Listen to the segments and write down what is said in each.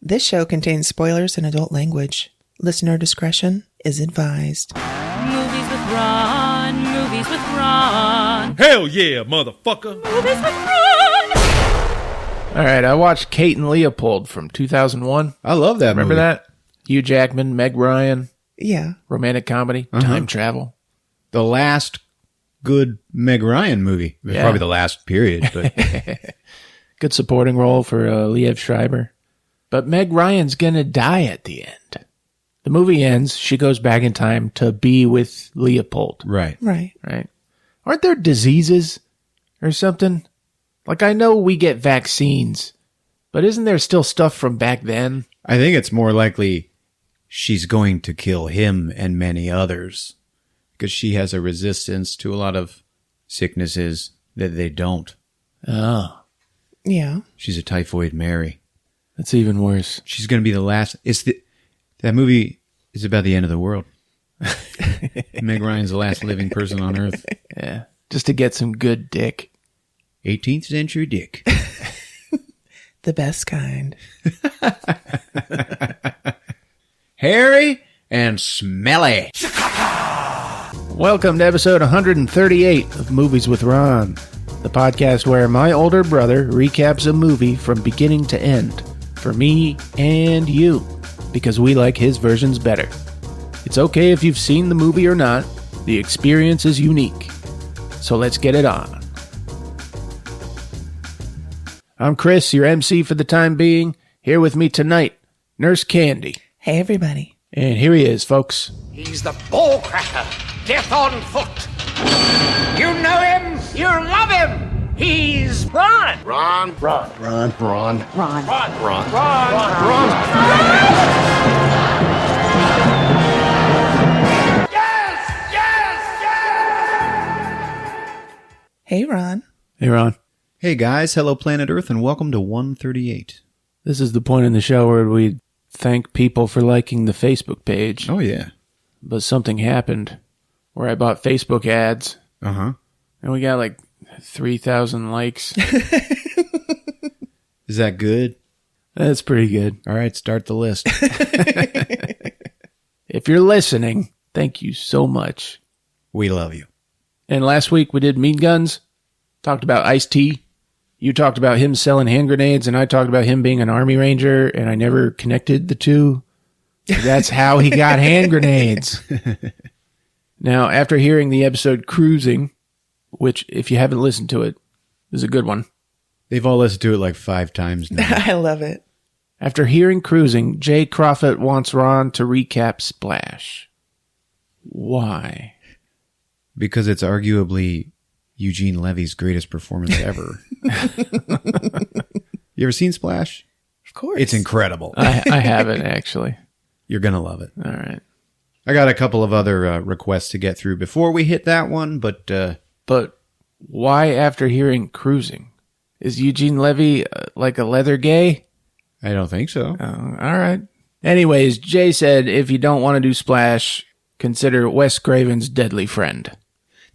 This show contains spoilers and adult language. Listener discretion is advised. Movies with Ron, movies with Ron. Hell yeah, motherfucker. Movies with Ron. All right, I watched Kate and Leopold from 2001. I love that Remember movie. that? Hugh Jackman, Meg Ryan, Yeah. romantic comedy, time travel. The last good Meg Ryan movie. Yeah. Probably the last period. But Good supporting role for Liev Schreiber. But Meg Ryan's gonna die at the end. The movie ends, she goes back in time to be with Leopold. right. Right. Right? Aren't there diseases or something? Like, I know we get vaccines, but isn't there still stuff from back then? I think it's more likely she's going to kill him and many others because she has a resistance to a lot of sicknesses that they don't. Oh, Yeah. She's a typhoid Mary. that's even worse. She's going to be the last. That movie is about the end of the world. Meg Ryan's the last living person on Earth. Yeah, just to get some good dick. 18th century dick. The best kind. Hairy and smelly. Welcome to episode 138 of Movies with Ron, the podcast where my older brother recaps a movie from beginning to end for me and you, because we like his versions better. It's okay if you've seen the movie or not, the experience is unique. So let's get it on. I'm Chris, your MC for the time being. Here with me tonight, Nurse Candy. Hey, everybody. And here he is, folks. He's the ball cracker, death on foot. You know him, you love him. He's Ron. Ron. Hey, Ron. Hey, Ron. Hey guys, hello planet Earth, and welcome to 138. This is the point in the show where we thank people for liking the Facebook page. Oh yeah. But something happened where I bought Facebook ads, Uh-huh. and we got like 3,000 likes. Is that good? That's pretty good. All right, start the list. If you're listening, thank you so much. We love you. And last week we did Mean Guns, talked about Ice-T. You talked about him selling hand grenades, and I talked about him being an Army Ranger, and I never connected the two. That's how he got hand grenades. Now, after hearing the episode Cruising, which, if you haven't listened to it, is a good one. They've all listened to it like 5 times now. I love it. After hearing Cruising, Jay Crawford wants Ron to recap Splash. Why? Because it's arguably Eugene Levy's greatest performance ever. You ever seen Splash? Of course. It's incredible. I haven't, actually. You're going to love it. All right. I got a couple of other requests to get through before we hit that one, but But why after hearing Cruising? Is Eugene Levy like a leather gay? I don't think so. All right. Anyways, Jay said if you don't want to do Splash, consider Wes Craven's Deadly Friend,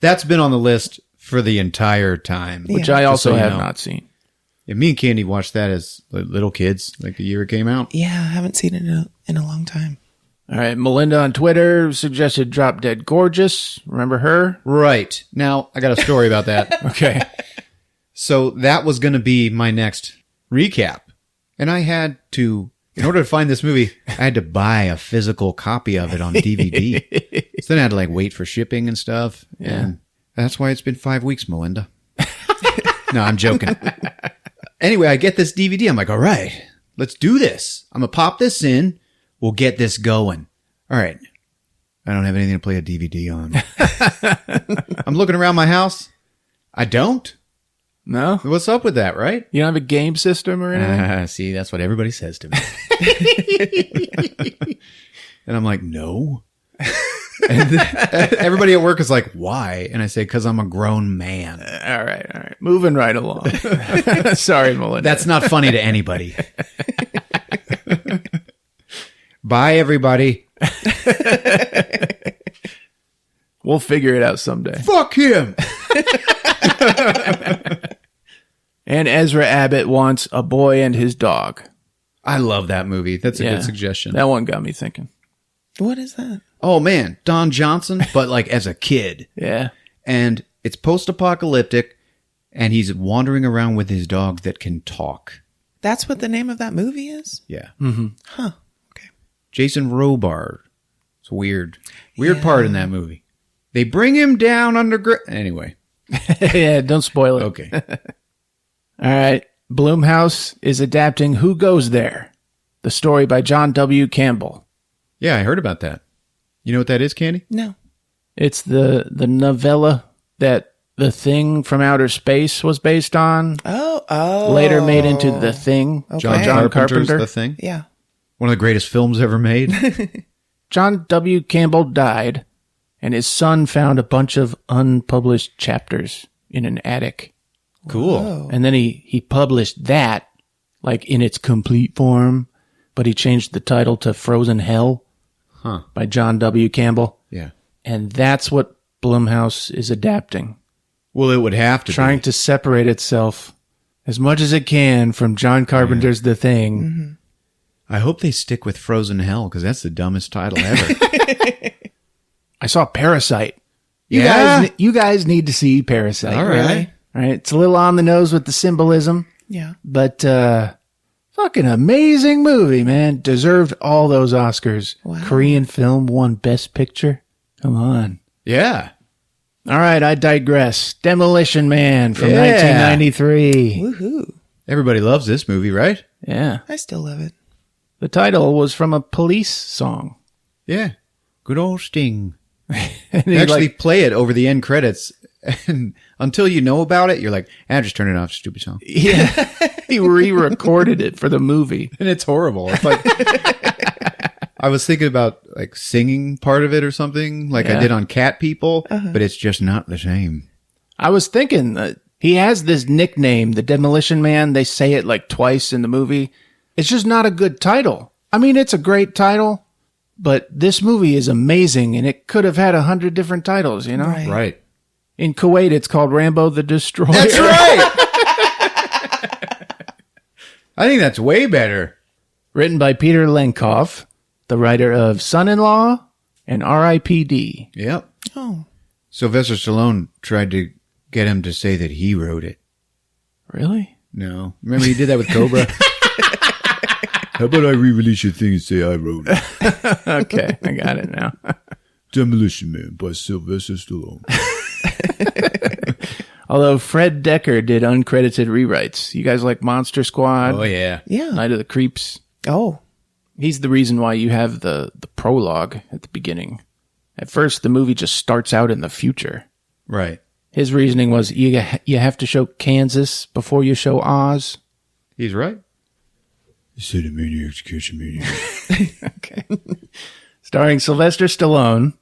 That's been on the list for the entire time. which Yeah. I also so you have know. not seen. Yeah, me and Candy watched that as little kids, like the year it came out. Yeah, I haven't seen it in a long time. All right. Melinda on Twitter suggested Drop Dead Gorgeous. Remember her? Right. Now, I got a story about that. Okay. So that was going to be my next recap. And I had to, in order to find this movie, I had to buy a physical copy of it on DVD. So then I had to like wait for shipping and stuff. Yeah. And that's why it's been 5 weeks, Melinda. No, I'm joking. Anyway, I get this DVD. I'm like, all right, let's do this. I'm going to pop this in. We'll get this going. All right. I don't have anything to play a DVD on. I'm looking around my house. I don't. No? What's up with that, right? You don't have a game system or anything? See, that's what everybody says to me. And I'm like, no. And everybody at work is like, why? And I say, because I'm a grown man. All right. Moving right along. Sorry, Melinda. That's not funny to anybody. Bye, everybody. We'll figure it out someday. Fuck him. And Ezra Abbott wants A Boy and His Dog. I love that movie. That's a Yeah. good suggestion. That one got me thinking. What is that? Oh, man. Don Johnson, but like as a kid. Yeah. And it's post-apocalyptic, and he's wandering around with his dog that can talk. That's what the name of that movie is? Yeah. Huh. Okay. Jason Robard. It's weird. Weird part in that movie. They bring him down underground. Anyway. Yeah, don't spoil it. Okay. All right. Blumhouse is adapting Who Goes There? The story by John W. Campbell. Yeah, I heard about that. You know what that is, Candy? No. It's the novella that The Thing from Outer Space was based on. Oh. Later made into The Thing. Okay. John Carpenter's Carpenter. The Thing. Yeah. One of the greatest films ever made. John W. Campbell died, and his son found a bunch of unpublished chapters in an attic. Cool. Whoa. And then he published that, like in its complete form, but he changed the title to Frozen Hell by John W. Campbell. Yeah. And that's what Blumhouse is adapting, Well, it would have to trying be. to separate itself as much as it can from John Carpenter's The Thing. Mm-hmm. I hope they stick with Frozen Hell, because that's the dumbest title ever. I saw Parasite. Yeah? You guys need to see Parasite. All right. Really? All right. It's a little on the nose with the symbolism, Yeah. but fucking amazing movie, man. Deserved all those Oscars. Wow. Korean film won Best Picture. Come on. Yeah. All right, I digress. Demolition Man from Yeah. 1993. Woohoo. Everybody loves this movie, right? Yeah. I still love it. The title was from a Police song. Yeah. Good old Sting. And They he, actually like, play it over the end credits. And until you know about it, you're like, just turn it off, stupid song. yeah, he re-recorded it for the movie. And it's horrible. It's like, I was thinking about like singing part of it or something like I Yeah. did on Cat People, but it's just not the same. I was thinking that he has this nickname, the Demolition Man. They say it like twice in the movie. It's just not a good title. I mean, it's a great title, but this movie is amazing, and it could have had 100 different titles, you know? Right. Right. In Kuwait, it's called Rambo the Destroyer. That's right. I think that's way better. Written by Peter Lenkoff, the writer of Son-in-Law and R.I.P.D. Yep. Oh. Sylvester Stallone tried to get him to say that he wrote it. Really? No. Remember he did that with Cobra? How about I re-release your thing and say I wrote it? Okay, I got it now. Demolition Man by Sylvester Stallone. Although Fred Decker did uncredited rewrites. You guys like Monster Squad? Oh, yeah. Yeah. Night of the Creeps? Oh. He's the reason why you have the prologue at the beginning. At first, the movie just starts out in the future. Right. His reasoning was you have to show Kansas before you show Oz. He's right. You said a maniac's catch a maniac. Okay. Starring Sylvester Stallone,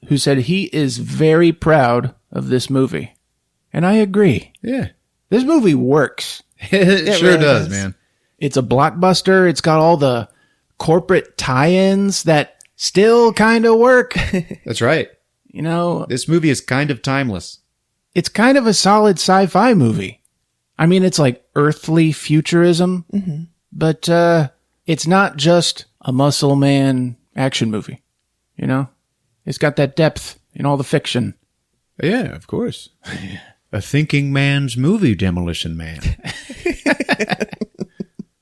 who said he is very proud of this movie. And I agree. Yeah. This movie works. It sure really does, does. man. It's a blockbuster. It's got all the corporate tie-ins that still kind of work. That's right. You know, This movie is kind of timeless. it's kind of a solid sci-fi movie. I mean, it's like earthly futurism, but it's not just a muscle man action movie. You know, it's got that depth in all the fiction. Yeah, of course. A thinking man's movie, Demolition Man.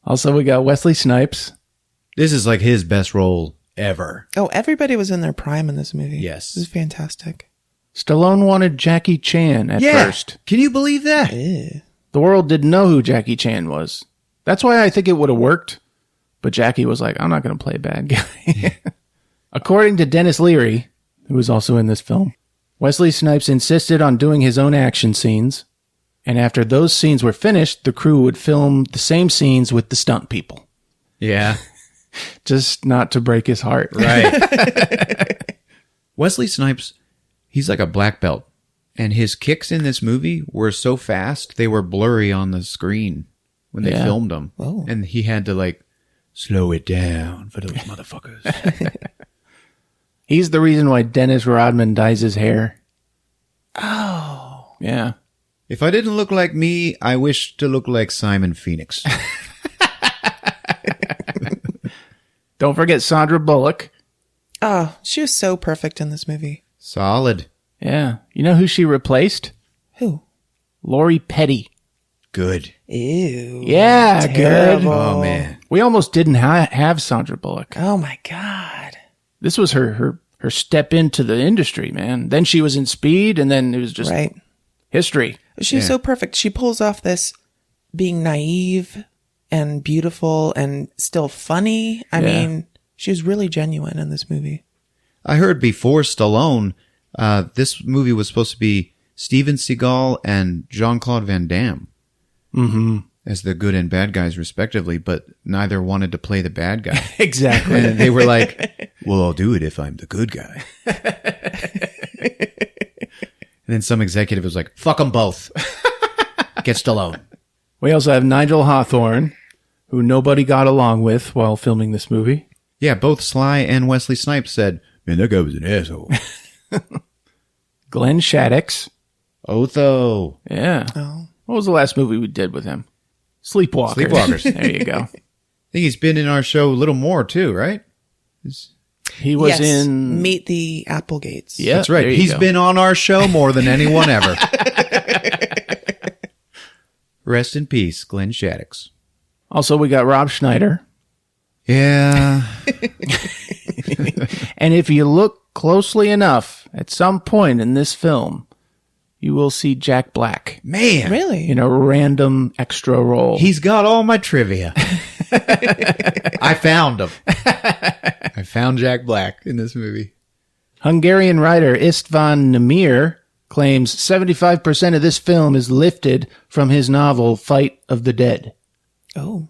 Also, we got Wesley Snipes. This is like his best role ever. Oh, everybody was in their prime in this movie. Yes. This is fantastic. Stallone wanted Jackie Chan at first. Can you believe that? Ew. The world didn't know who Jackie Chan was. That's why I think it would have worked. But Jackie was like, I'm not going to play a bad guy. According to Dennis Leary, who was also in this film, Wesley Snipes insisted on doing his own action scenes. And after those scenes were finished, the crew would film the same scenes with the stunt people. Yeah. Just not to break his heart. Right. Wesley Snipes, he's like a black belt. And his kicks in this movie were so fast, they were blurry on the screen when they Yeah. filmed them. Oh. And he had to like slow it down for those motherfuckers. He's the reason why Dennis Rodman dyes his hair. Oh. Yeah. If I didn't look like me, I wish to look like Simon Phoenix. Don't forget Sandra Bullock. Oh, she was so perfect in this movie. Solid. Yeah. You know who she replaced? Who? Lori Petty. Good. Ew. Yeah, Terrible. good. Oh, man. We almost didn't have Sandra Bullock. Oh, my God. This was her step into the industry, man. Then she was in Speed, and then it was just Right. history. She's so perfect. She pulls off this being naive and beautiful and still funny. I mean, she was really genuine in this movie. I heard before Stallone, this movie was supposed to be Steven Seagal and Jean-Claude Van Damme as the good and bad guys, respectively, but neither wanted to play the bad guy. Exactly. And they were like, well, I'll do it if I'm the good guy. And then some executive was like, fuck them both. Get Stallone. We also have Nigel Hawthorne, who nobody got along with while filming this movie. Yeah, both Sly and Wesley Snipes said, man, that guy was an asshole. Glenn Shaddix. Otho. Yeah. Oh. What was the last movie we did with him? Sleepwalkers. Sleepwalkers. There you go. I think he's been in our show a little more too, right? He was Yes. in... Meet the Applegates. Yeah, That's right. there you He's go. been on our show more than anyone ever. Rest in peace, Glenn Shaddix. Also, we got Rob Schneider. Yeah. And if you look closely enough, at some point in this film, you will see Jack Black Man. Really? in a random extra role. He's got all my trivia. I found him. I found Jack Black in this movie. Hungarian writer István Nemir claims 75% of this film is lifted from his novel Fight of the Dead. Oh.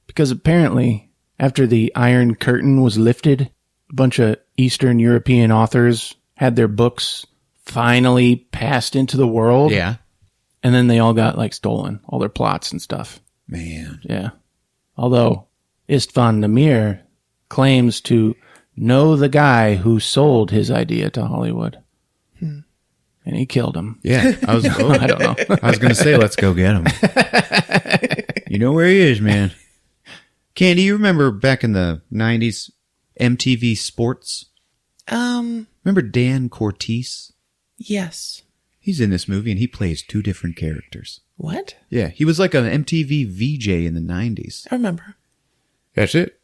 Because apparently, after the Iron Curtain was lifted, a bunch of Eastern European authors had their books finally passed into the world. Yeah. And then they all got like stolen, all their plots and stuff. Man. Yeah. Although István Nemir claims to know the guy who sold his idea to Hollywood. And he killed him. Yeah. I don't know. I was going to say, let's go get him. You know where he is, man. Candy, you remember back in the 90s, MTV Sports? Remember Dan Cortese? Yes. He's in this movie and he plays two different characters. What? Yeah, he was like an MTV VJ in the 90s. I remember. That's it.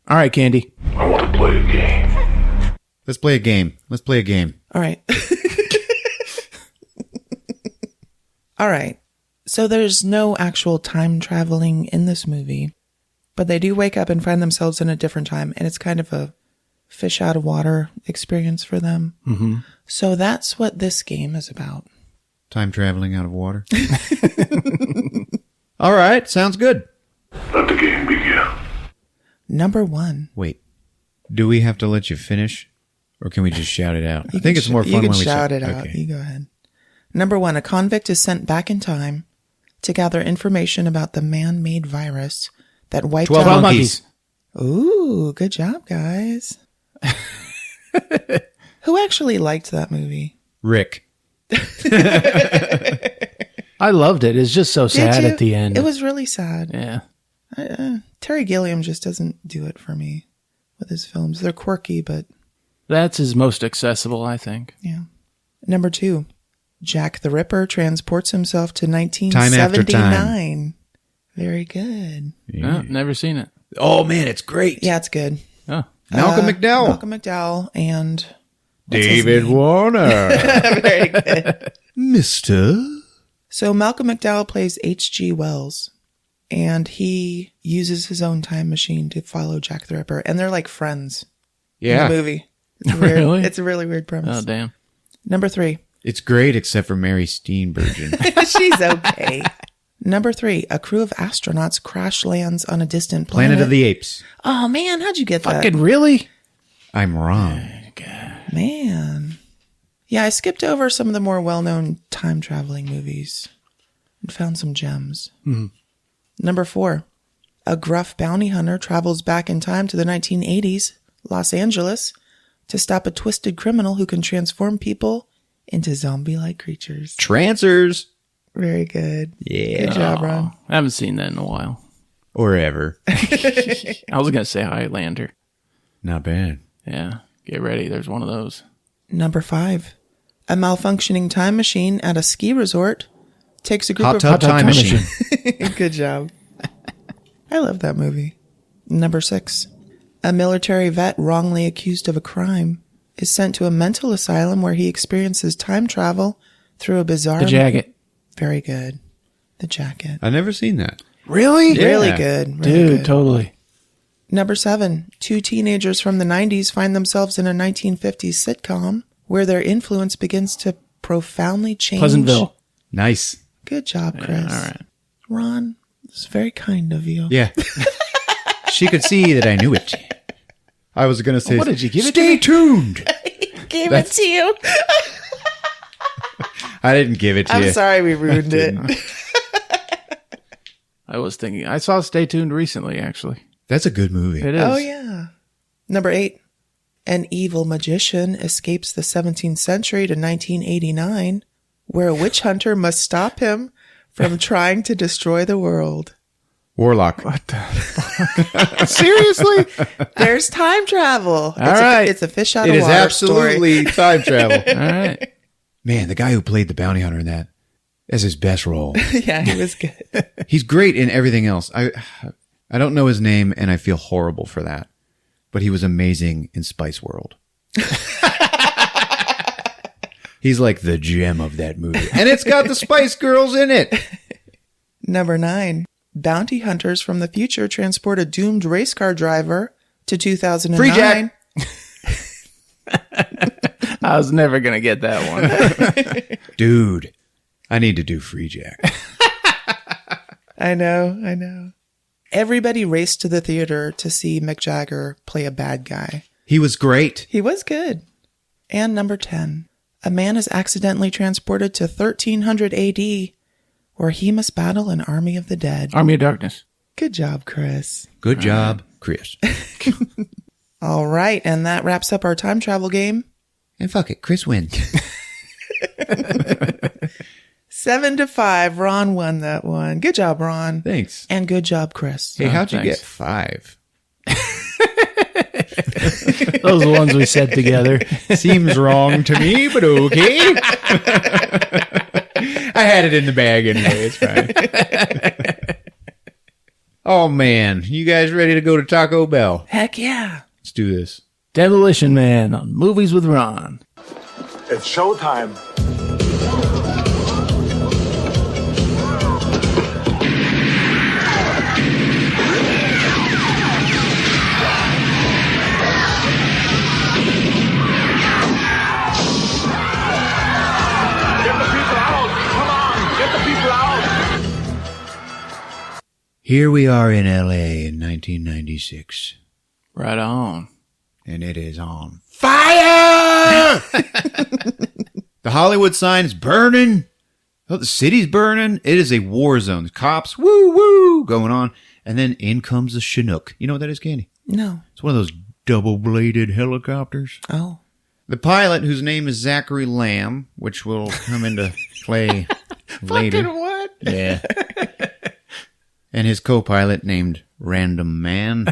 All right, Candy. I want to play a game. Let's play a game. Let's play a game. All right. All right. So there's no actual time traveling in this movie, but they do wake up and find themselves in a different time, and it's kind of a fish out of water experience for them. Mm-hmm. So that's what this game is about. Time traveling out of water. All right, sounds good. Let the game begin. Number 1. Wait, do we have to let you finish, or can we just shout it out? I think it's more fun You when can we shout it out. Okay. You go ahead. Number 1, a convict is sent back in time to gather information about the man-made virus that wiped 12 out... monkeys. Ooh, good job, guys. Who actually liked that movie? Rick. I loved it. It's just so Did sad you? at the end. It was really sad. Yeah. Terry Gilliam just doesn't do it for me with his films. They're quirky, but That's his most accessible, I think. yeah. Number 2, Jack the Ripper transports himself to Time 1979. after time. Very good. No, never seen it. Oh, man, it's great. Yeah, it's good. Oh. Malcolm McDowell. Malcolm McDowell and David Warner. very good. Mister. So Malcolm McDowell plays H.G. Wells, and he uses his own time machine to follow Jack the Ripper, and they're like friends in Yeah. the movie. It's weird. Really? It's a really weird premise. Oh, damn. Number 3. It's great except for Mary Steenburgen. She's okay. Number 3, a crew of astronauts crash lands on a distant planet. Planet of the Apes. Oh man, how'd you get that? Fucking really? I'm wrong. Man. Yeah, I skipped over some of the more well-known time traveling movies and found some gems. Number 4, a gruff bounty hunter travels back in time to the 1980s, Los Angeles, to stop a twisted criminal who can transform people into zombie-like creatures. Trancers. Very good. Yeah. Good job, Ron. I haven't seen that in a while. Or ever. I was going to say Highlander. Not bad. Yeah. Get ready. There's one of those. Number 5. A malfunctioning time machine at a ski resort takes a group Hot of... Tub Time Machine. Good job. I love that movie. Number 6. A military vet wrongly accused of a crime is sent to a mental asylum where he experiences time travel through a bizarre... The Jacket. Very good. The Jacket. I've never seen that. Really? Yeah. Really good. Really Dude, good. totally. Number 7. 2 teenagers from the 90s find themselves in a 1950s sitcom where their influence begins to profoundly change. Pleasantville. Nice. Good job, Chris. All right. Ron, it's very kind of you. Yeah. She could see that I knew it. I was going to say, What did you give it to stay me? tuned. Gave it to you. I didn't give it to you. I'm sorry we ruined it. I was thinking. I saw Stay Tuned recently, actually. That's a good movie. It is. Oh, yeah. Number 8. An evil magician escapes the 17th century to 1989, where a witch hunter must stop him from trying to destroy the world. Warlock. What the fuck? Seriously? There's time travel. All right. It's a fish out It of is water absolutely time travel. All right. Man, the guy who played the bounty hunter in that is his best role. story. Yeah, he was good. He's great in everything else. I don't know his name, and I feel horrible for that. But he was amazing in Spice World. He's like the gem of that movie. And it's got the Spice Girls in it. Number 9. Bounty hunters from the future transport a doomed race car driver to 2009. Free Jack. I was never going to get that one. Dude, I need to do Free Jack. I know. Everybody raced to the theater to see Mick Jagger play a bad guy. He was great. He was good. And number 10. A man is accidentally transported to 1300 AD, where he must battle an army of the dead. Army of Darkness. Good job, Chris. Good job, Chris. All right, and that wraps up our time travel game. And fuck it, Chris wins. 7-5. Ron won that one. Good job, Ron. Thanks. And good job, Chris. Hey, how'd you thanks. get 5? Those are the ones we said together. Seems wrong to me, but okay. I had it in the bag anyway. It's fine. Oh, man. You guys ready to go to Taco Bell? Heck yeah. Let's do this. Demolition Man on Movies with Ron. It's showtime. Get the people out! Come on! Get the people out! Here we are in L.A. in 1996. Right on. And it is on fire! The Hollywood sign is burning. Oh, the city's burning. It is a war zone. The cops, woo, woo, going on. And then in comes the Chinook. You know what that is, Candy? No. It's one of those double-bladed helicopters. Oh. The pilot, whose name is Zachary Lamb, which will come into play later. Fucking what? Yeah. And his co-pilot named Random Man.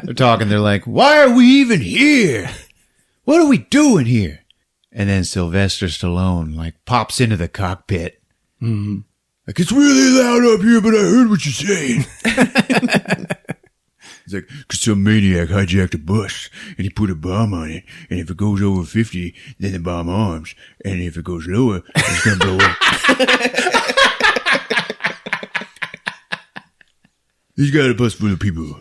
They're talking. They're like, why are we even here? What are we doing here? And then Sylvester Stallone like pops into the cockpit. Mm-hmm. Like, it's really loud up here, but I heard what you're saying. It's like, because some maniac hijacked a bus and he put a bomb on it. And if it goes over 50, then the bomb arms. And if it goes lower, it's going to blow up. He's got a bus full of people.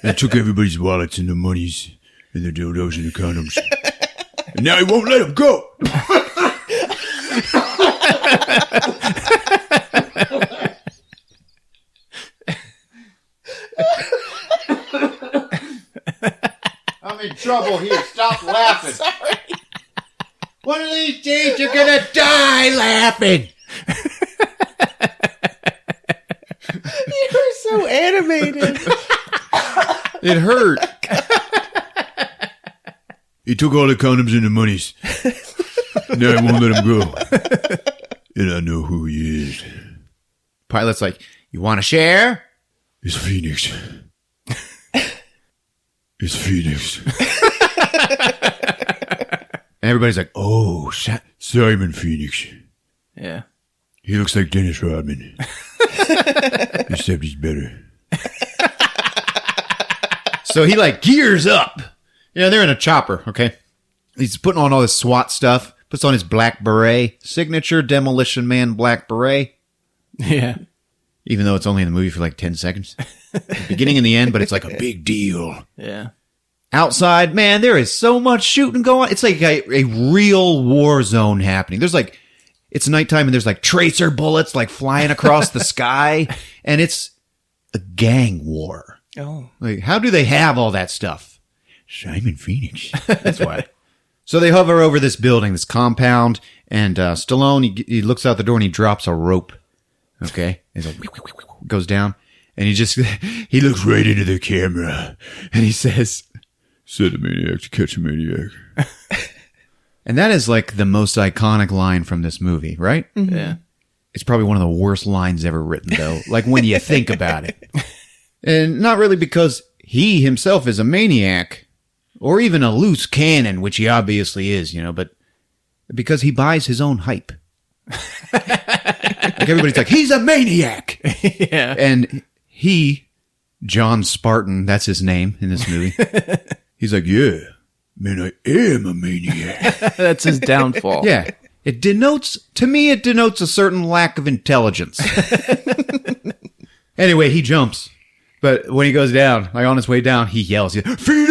And took everybody's wallets and their monies and their dildos and their condoms. And now he won't let them go. I'm in trouble here. Stop laughing. Sorry. One of these days you're going to die laughing. You were so animated. It hurt. He took all the condoms and the monies. Now I won't let him go. And I know who he is. Pilot's like, you want to share? It's Phoenix. It's Phoenix. And everybody's like, oh, Simon Phoenix. Yeah. He looks like Dennis Rodman. Except he's better. So he like gears up. Yeah, they're in a chopper, okay? He's putting on all this SWAT stuff. Puts on his black beret. Signature Demolition Man black beret. Yeah. Even though it's only in the movie for like 10 seconds. The beginning and the end, but it's like a big deal. Yeah. Outside, man, there is so much shooting going on. It's like a real war zone happening. There's like, it's nighttime and there's like tracer bullets like flying across the sky. And it's a gang war. Oh. Like, how do they have all that stuff? Simon Phoenix. That's why. So they hover over this building, this compound, and Stallone, he looks out the door and he drops a rope. Okay? He's like, goes down, and he looks right into the camera, and he says, set a maniac to catch a maniac. And that is like the most iconic line from this movie, right? Mm-hmm. Yeah. It's probably one of the worst lines ever written, though, like when you think about it. And not really because he himself is a maniac, or even a loose cannon, which he obviously is, but because he buys his own hype. Like everybody's like, he's a maniac. Yeah. And he, John Spartan, that's his name in this movie. He's like, yeah, man, I am a maniac. That's his downfall. Yeah. It denotes a certain lack of intelligence. Anyway, he jumps. But when he goes down, like on his way down, he yells, Phoenix!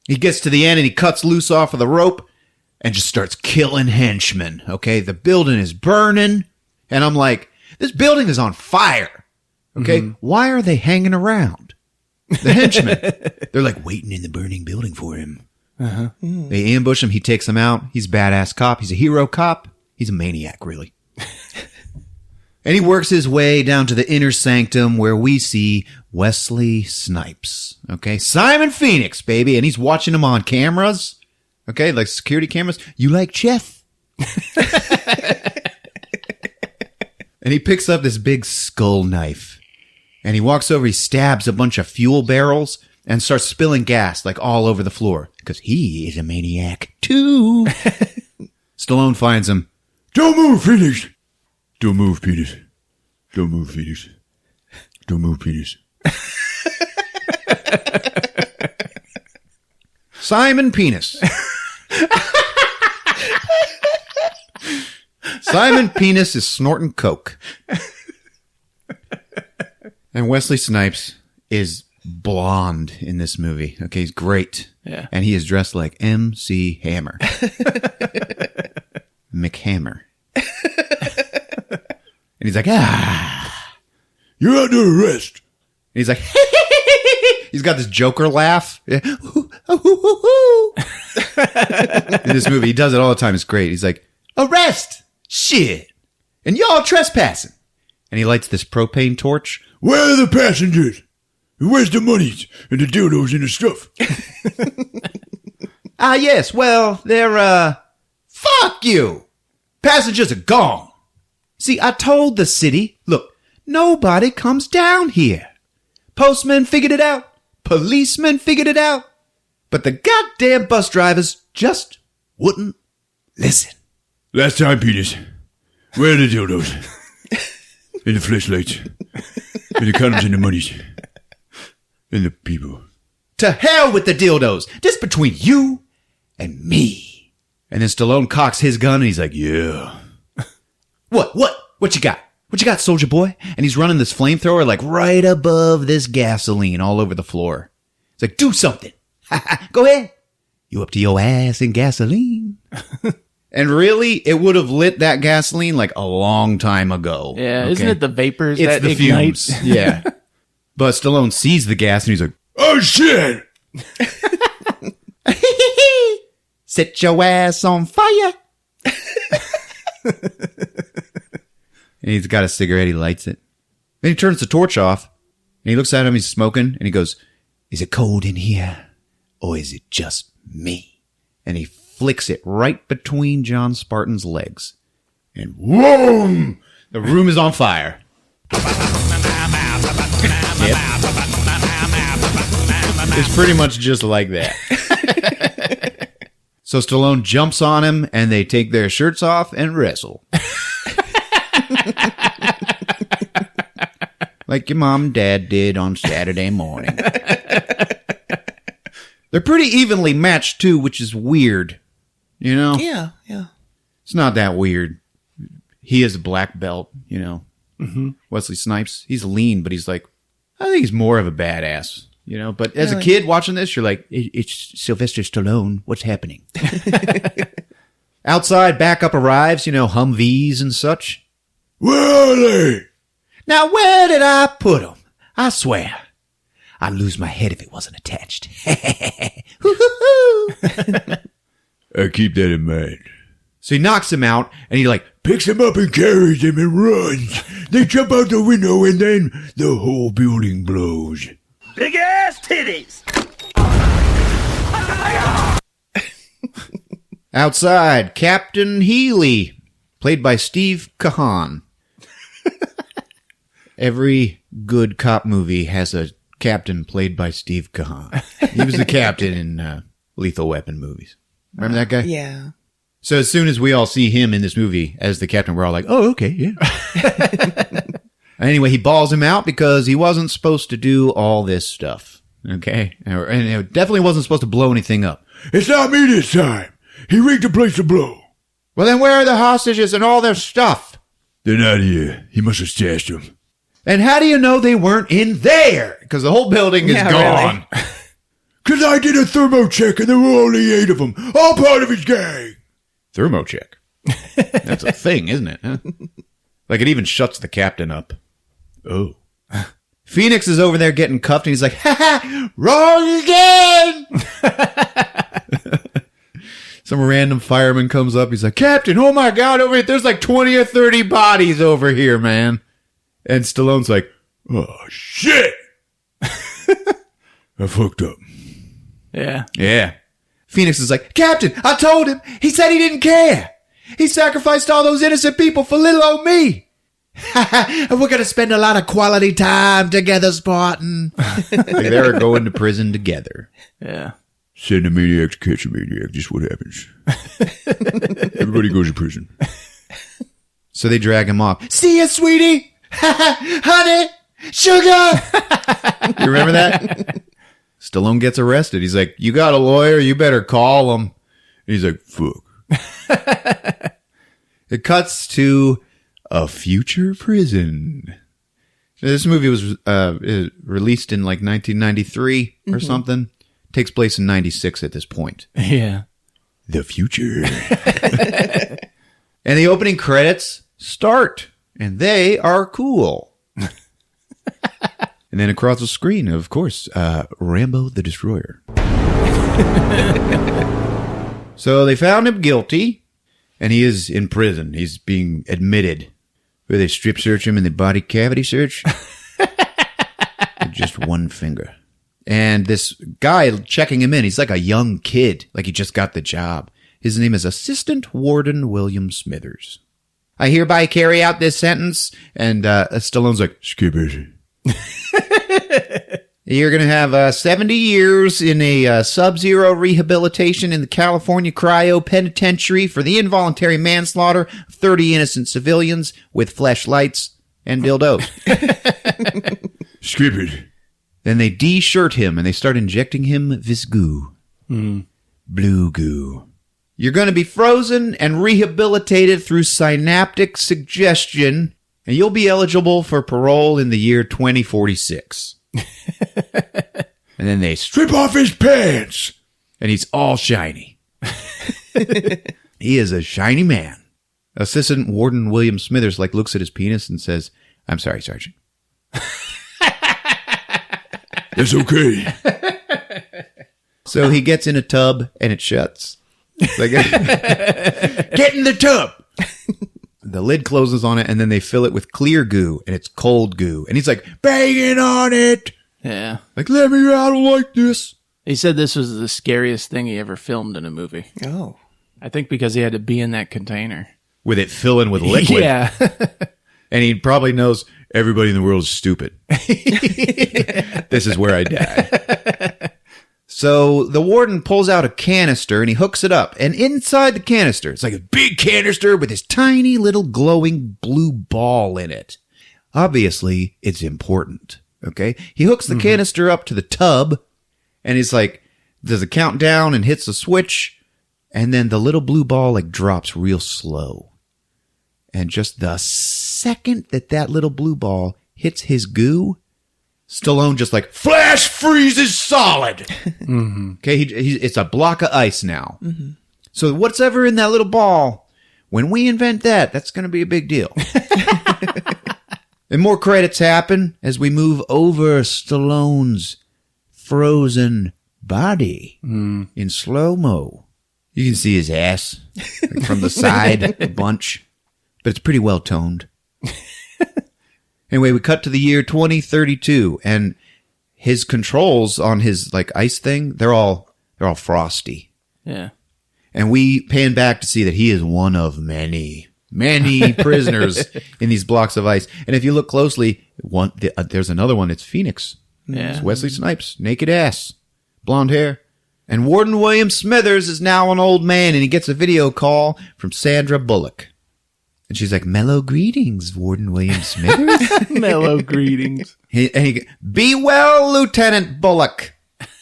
He gets to the end and he cuts loose off of the rope and just starts killing henchmen. Okay, the building is burning. And I'm like, this building is on fire. Okay, Why are they hanging around? The henchmen. They're like waiting in the burning building for him. They ambush him. He takes them out. He's a badass cop. He's a hero cop. He's a maniac, really. And he works his way down to the inner sanctum where we see Wesley Snipes. Okay, Simon Phoenix, baby. And he's watching him on cameras. Okay, like security cameras. You like chess? And he picks up this big skull knife. And he walks over, he stabs a bunch of fuel barrels and starts spilling gas like all over the floor. Because he is a maniac too. Stallone finds him. Don't move, Phoenix. Don't move, penis. Don't move, Phoenix. Don't move, penis. Simon Penis. Simon Penis is snorting coke. And Wesley Snipes is blonde in this movie. Okay, he's great. Yeah. And he is dressed like MC Hammer. McHammer. And he's like, you're under arrest. And he's like, he's got this Joker laugh. In this movie, he does it all the time. It's great. He's like, arrest! Shit! And y'all trespassing. And he lights this propane torch. Where are the passengers? And where's the monies and the dildos and the stuff? Yes, well, they're, fuck you! Passengers are gone. See, I told the city, look, nobody comes down here. Postmen figured it out. Policemen figured it out. But the goddamn bus drivers just wouldn't listen. Last time, Peters. Where are the dildos? And the flashlights? And the condoms and the monies? And the people? To hell with the dildos. Just between you and me. And then Stallone cocks his gun and he's like, yeah. What you got? What you got, soldier boy? And he's running this flamethrower like right above this gasoline all over the floor. It's like, do something. Go ahead. You up to your ass in gasoline. And really, it would have lit that gasoline like a long time ago. Yeah, okay? Isn't it the vapors It's that the ignites? fumes. Yeah. But Stallone sees the gas and he's like, oh shit. Set your ass on fire. And he's got a cigarette. He lights it. Then he turns the torch off. And he looks at him. He's smoking. And he goes, is it cold in here? Or is it just me? And he flicks it right between John Spartan's legs. And whoa! The room is on fire. Yeah. Yep. It's pretty much just like that. So Stallone jumps on him, and they take their shirts off and wrestle. Like your mom and dad did on Saturday morning. They're pretty evenly matched, too, which is weird. You know? Yeah. It's not that weird. He is a black belt, you know. Mm-hmm. Wesley Snipes. He's lean, but he's like, I think he's more of a badass, you know. But as a kid watching this, you're like, it's Sylvester Stallone. What's happening? Outside, backup arrives, you know, Humvees and such. Where are they? Now, where did I put them? I swear, I'd lose my head if it wasn't attached. I keep that in mind. So he knocks him out, and he like picks him up and carries him and runs. They jump out the window, and then the whole building blows. Big ass titties. Outside, Captain Healy, played by Steve Kahan. Every good cop movie has a captain played by Steve Kahan. He was the captain in Lethal Weapon movies. Remember that guy? Yeah. So as soon as we all see him in this movie as the captain, we're all like, oh, okay, yeah. Anyway, he balls him out because he wasn't supposed to do all this stuff. Okay? And it definitely wasn't supposed to blow anything up. It's not me this time. He rigged the place to blow. Well, then where are the hostages and all their stuff? They're not here. He must have stashed them. And how do you know they weren't in there? Because the whole building is gone. Really. Because I did a thermo check and there were only 8 of them. All part of his gang. Thermo check. That's a thing, isn't it? Huh? Like it even shuts the captain up. Oh. Phoenix is over there getting cuffed and he's like, ha ha, wrong again. Some random fireman comes up. He's like, Captain, oh my God, over here. There's like 20 or 30 bodies over here, man. And Stallone's like, oh, shit. I fucked up. Yeah. Yeah. Phoenix is like, Captain, I told him. He said he didn't care. He sacrificed all those innocent people for little old me. And we're going to spend a lot of quality time together, Spartan. Like they're going to prison together. Yeah. Send a maniac to catch a maniac. Just what happens. Everybody goes to prison. So they drag him off. See ya, sweetie. Honey. Sugar. You remember that? Stallone gets arrested. He's like, you got a lawyer? You better call him. He's like, fuck. It cuts to a future prison. This movie was released in like 1993 or something. Takes place in 96 at this point. Yeah. The future. And the opening credits start. And they are cool. And then across the screen, of course, Rambo the Destroyer. So they found him guilty, and he is in prison. He's being admitted. Where they strip search him in the body cavity search. With just one finger. And this guy checking him in, he's like a young kid, like he just got the job. His name is Assistant Warden William Smithers. I hereby carry out this sentence. And Stallone's like, skip it. You're going to have 70 years in a sub-zero rehabilitation in the California Cryo Penitentiary for the involuntary manslaughter of 30 innocent civilians with fleshlights and dildos. Skip it. Then they de-shirt him and they start injecting him this goo. Blue goo. You're going to be frozen and rehabilitated through synaptic suggestion, and you'll be eligible for parole in the year 2046. And then they Strip off his pants. and he's all shiny. He is a shiny man. Assistant Warden William Smithers looks at his penis and says, I'm sorry, Sergeant. That's okay. So he gets in a tub and it shuts. It's like, get in the tub. The lid closes on it and then they fill it with clear goo and it's cold goo. And he's like, banging on it. Yeah. Like, let me out, I don't like this. He said this was the scariest thing he ever filmed in a movie. Oh. I think because he had to be in that container. With it filling with liquid. Yeah. And he probably knows everybody in the world is stupid. This is where I die. So the warden pulls out a canister and he hooks it up. And inside the canister, it's like a big canister with this tiny little glowing blue ball in it. Obviously, it's important. Okay? He hooks the canister up to the tub and he's like, does a countdown and hits the switch. And then the little blue ball like drops real slow. And just the second that little blue ball hits his goo, Stallone just like, flash freezes solid. Okay, it's a block of ice now. So what's ever in that little ball, when we invent that, that's going to be a big deal. And more credits happen as we move over Stallone's frozen body in slow-mo. You can see his ass like, from the side a bunch, but it's pretty well toned. Anyway, we cut to the year 2032, and his controls on his like ice thing, they're all frosty. Yeah. And we pan back to see that he is one of many prisoners in these blocks of ice. And if you look closely, there's another one. It's Phoenix. Yeah. It's Wesley Snipes, naked ass, blonde hair. And Warden William Smithers is now an old man, and he gets a video call from Sandra Bullock. And she's like, mellow greetings, Warden William Smithers. Mellow greetings. Be well, Lieutenant Bullock.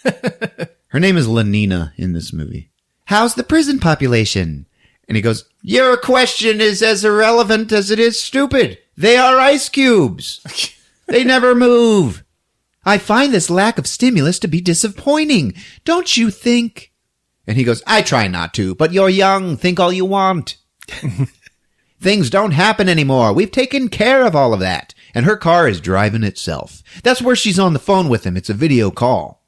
Her name is Lenina in this movie. How's the prison population? And he goes, your question is as irrelevant as it is stupid. They are ice cubes. They never move. I find this lack of stimulus to be disappointing. Don't you think? And he goes, I try not to, but you're young. Think all you want. Things don't happen anymore. We've taken care of all of that. And her car is driving itself. That's where she's on the phone with him. It's a video call.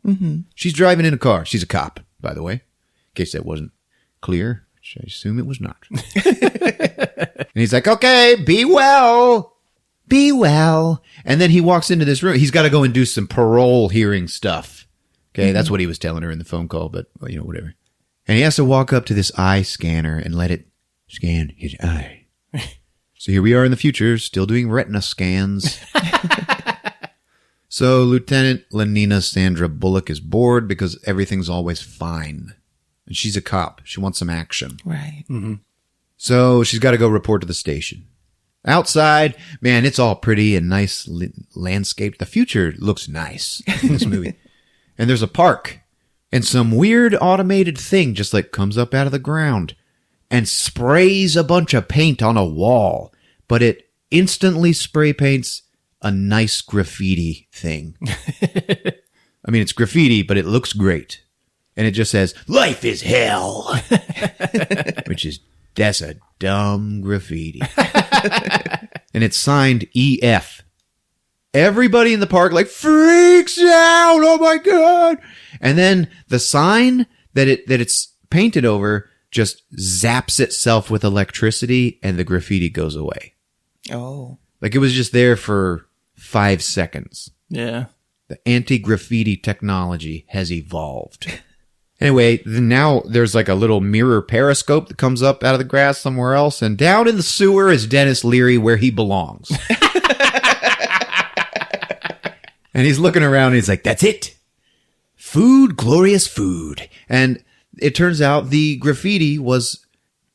She's driving in a car. She's a cop, by the way. In case that wasn't clear, which I assume it was not. And he's like, okay, be well. Be well. And then he walks into this room. He's got to go and do some parole hearing stuff. Okay, that's what he was telling her in the phone call, but, well, you know, whatever. And he has to walk up to this eye scanner and let it scan his eye. So here we are in the future, still doing retina scans. So Lieutenant Lenina Sandra Bullock is bored because everything's always fine. And she's a cop. She wants some action. Right. So she's got to go report to the station. Outside, man, it's all pretty and nice landscape. The future looks nice in this movie. And there's a park. And some weird automated thing just like comes up out of the ground and sprays a bunch of paint on a wall. But it instantly spray paints a nice graffiti thing. I mean, it's graffiti, but it looks great. And it just says, life is hell. That's a dumb graffiti. And it's signed EF. Everybody in the park like freaks out. Oh my God. And then the sign that it's painted over just zaps itself with electricity and the graffiti goes away. Oh. Like it was just there for 5 seconds. Yeah. The anti-graffiti technology has evolved. Anyway, now there's like a little mirror periscope that comes up out of the grass somewhere else, and down in the sewer is Dennis Leary where he belongs. And he's looking around and he's like, that's it. Food, glorious food. And it turns out the graffiti was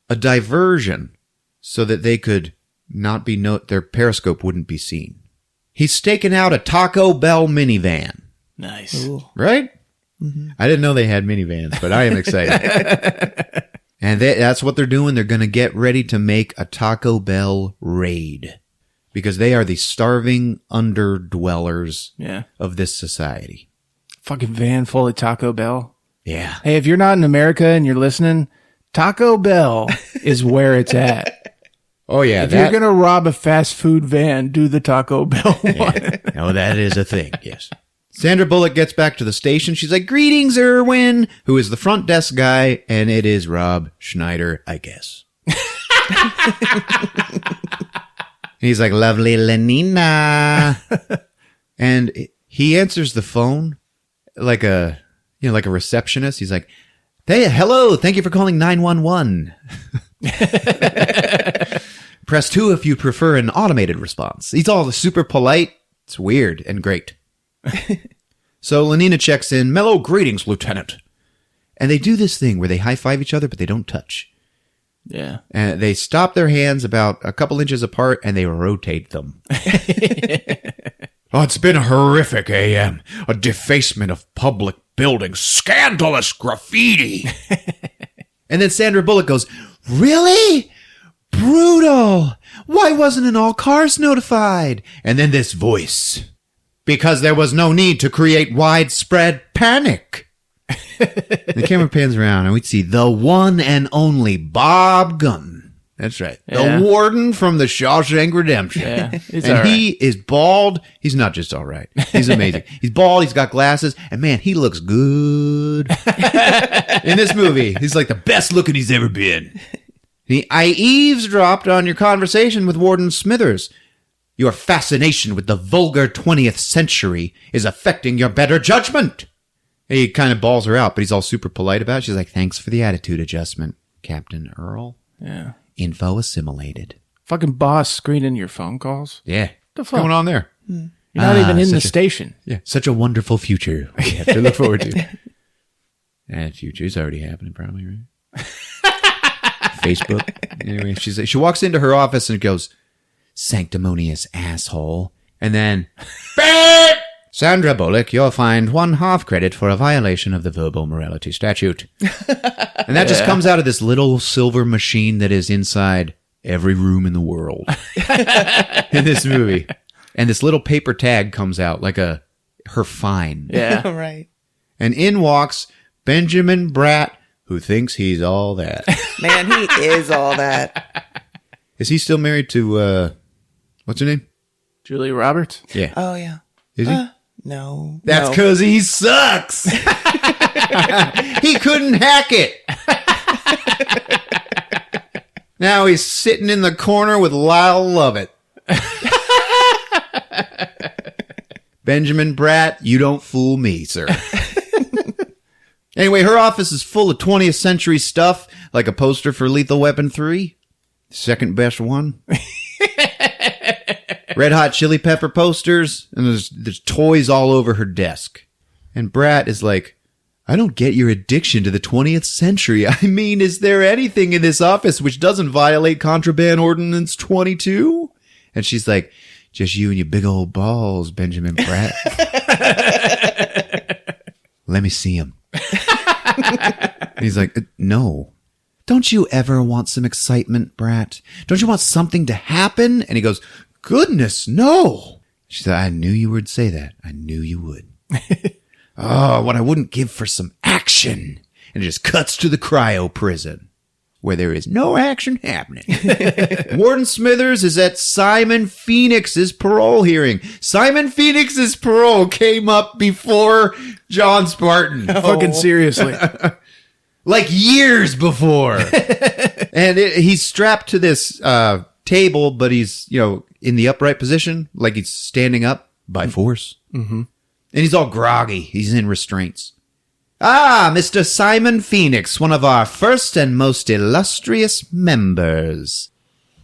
a diversion so that they could not be their periscope wouldn't be seen. He's staking out a Taco Bell minivan. Nice. Ooh. Right? Mm-hmm. I didn't know they had minivans, but I am excited. And that's what they're doing. They're going to get ready to make a Taco Bell raid because they are the starving underdwellers of this society. Fucking van full of Taco Bell. Yeah. Hey, if you're not in America and you're listening, Taco Bell is where it's at. Oh, yeah. If you're going to rob a fast food van, do the Taco Bell one. Yeah. Oh, that is a thing. Yes. Sandra Bullock gets back to the station. She's like, greetings, Irwin, who is the front desk guy. And it is Rob Schneider, I guess. He's like, lovely Lenina. And he answers the phone like a receptionist. He's like, hey, hello. Thank you for calling 911. Press 2 if you prefer an automated response. He's all super polite. It's weird and great. So Lenina checks in. Mellow greetings, Lieutenant. And they do this thing where they high-five each other, but they don't touch. Yeah. And they stop their hands about a couple inches apart, and they rotate them. Oh, it's been a horrific AM. A defacement of public buildings. Scandalous graffiti. And then Sandra Bullock goes, really? Brutal. Why wasn't all cars notified? And then this voice. Because there was no need to create widespread panic. The camera pans around and we see the one and only Bob Gunn. That's right. Yeah. The warden from the Shawshank Redemption. Yeah, he's and all right. he is bald. He's not just all right. He's amazing. He's bald. He's got glasses. And man, he looks good. In this movie, he's like the best looking he's ever been. I eavesdropped on your conversation with Warden Smithers. Your fascination with the vulgar 20th century is affecting your better judgment. He kind of balls her out, but he's all super polite about it. She's like, thanks for the attitude adjustment, Captain Earl. Yeah. Info assimilated. Fucking boss screening your phone calls. Yeah. What's going on there? You're not even in the station. Yeah. Such a wonderful future we have to look forward to. That future is already happening, probably, right? Facebook. Anyway, she walks into her office and goes, sanctimonious asshole. And then, Sandra Bullock, you'll find 1/2 credit for a violation of the verbal morality statute. And that just comes out of this little silver machine that is inside every room in the world in this movie. And this little paper tag comes out like her fine. Yeah. Right. And in walks Benjamin Bratt, who thinks he's all that. Man, he is all that. Is he still married to, what's her name? Julia Roberts? Yeah. Oh, yeah. Is he? No. That's no. because he sucks. He couldn't hack it. Now he's sitting in the corner with Lyle Lovett. Benjamin Bratt, you don't fool me, sir. Anyway, her office is full of 20th century stuff, like a poster for Lethal Weapon 3. Second best one. Red Hot Chili Pepper posters, and there's toys all over her desk. And Bratt is like, I don't get your addiction to the 20th century. I mean, is there anything in this office which doesn't violate Contraband Ordinance 22? And she's like, just you and your big old balls, Benjamin Bratt. Let me see him. And he's like, no. Don't you ever want some excitement, Bratt? Don't you want something to happen? And he goes, goodness, no. She said, I knew you would say that. I knew you would. Oh, what I wouldn't give for some action. And it just cuts to the cryo prison, where there is no action happening. Warden Smithers is at Simon Phoenix's parole hearing. Simon Phoenix's parole came up before John Spartan. Fucking seriously. Like years before. And he's strapped to this table, but he's, in the upright position, like he's standing up by force. Mm-hmm. And he's all groggy. He's in restraints. Ah, Mr. Simon Phoenix, one of our first and most illustrious members.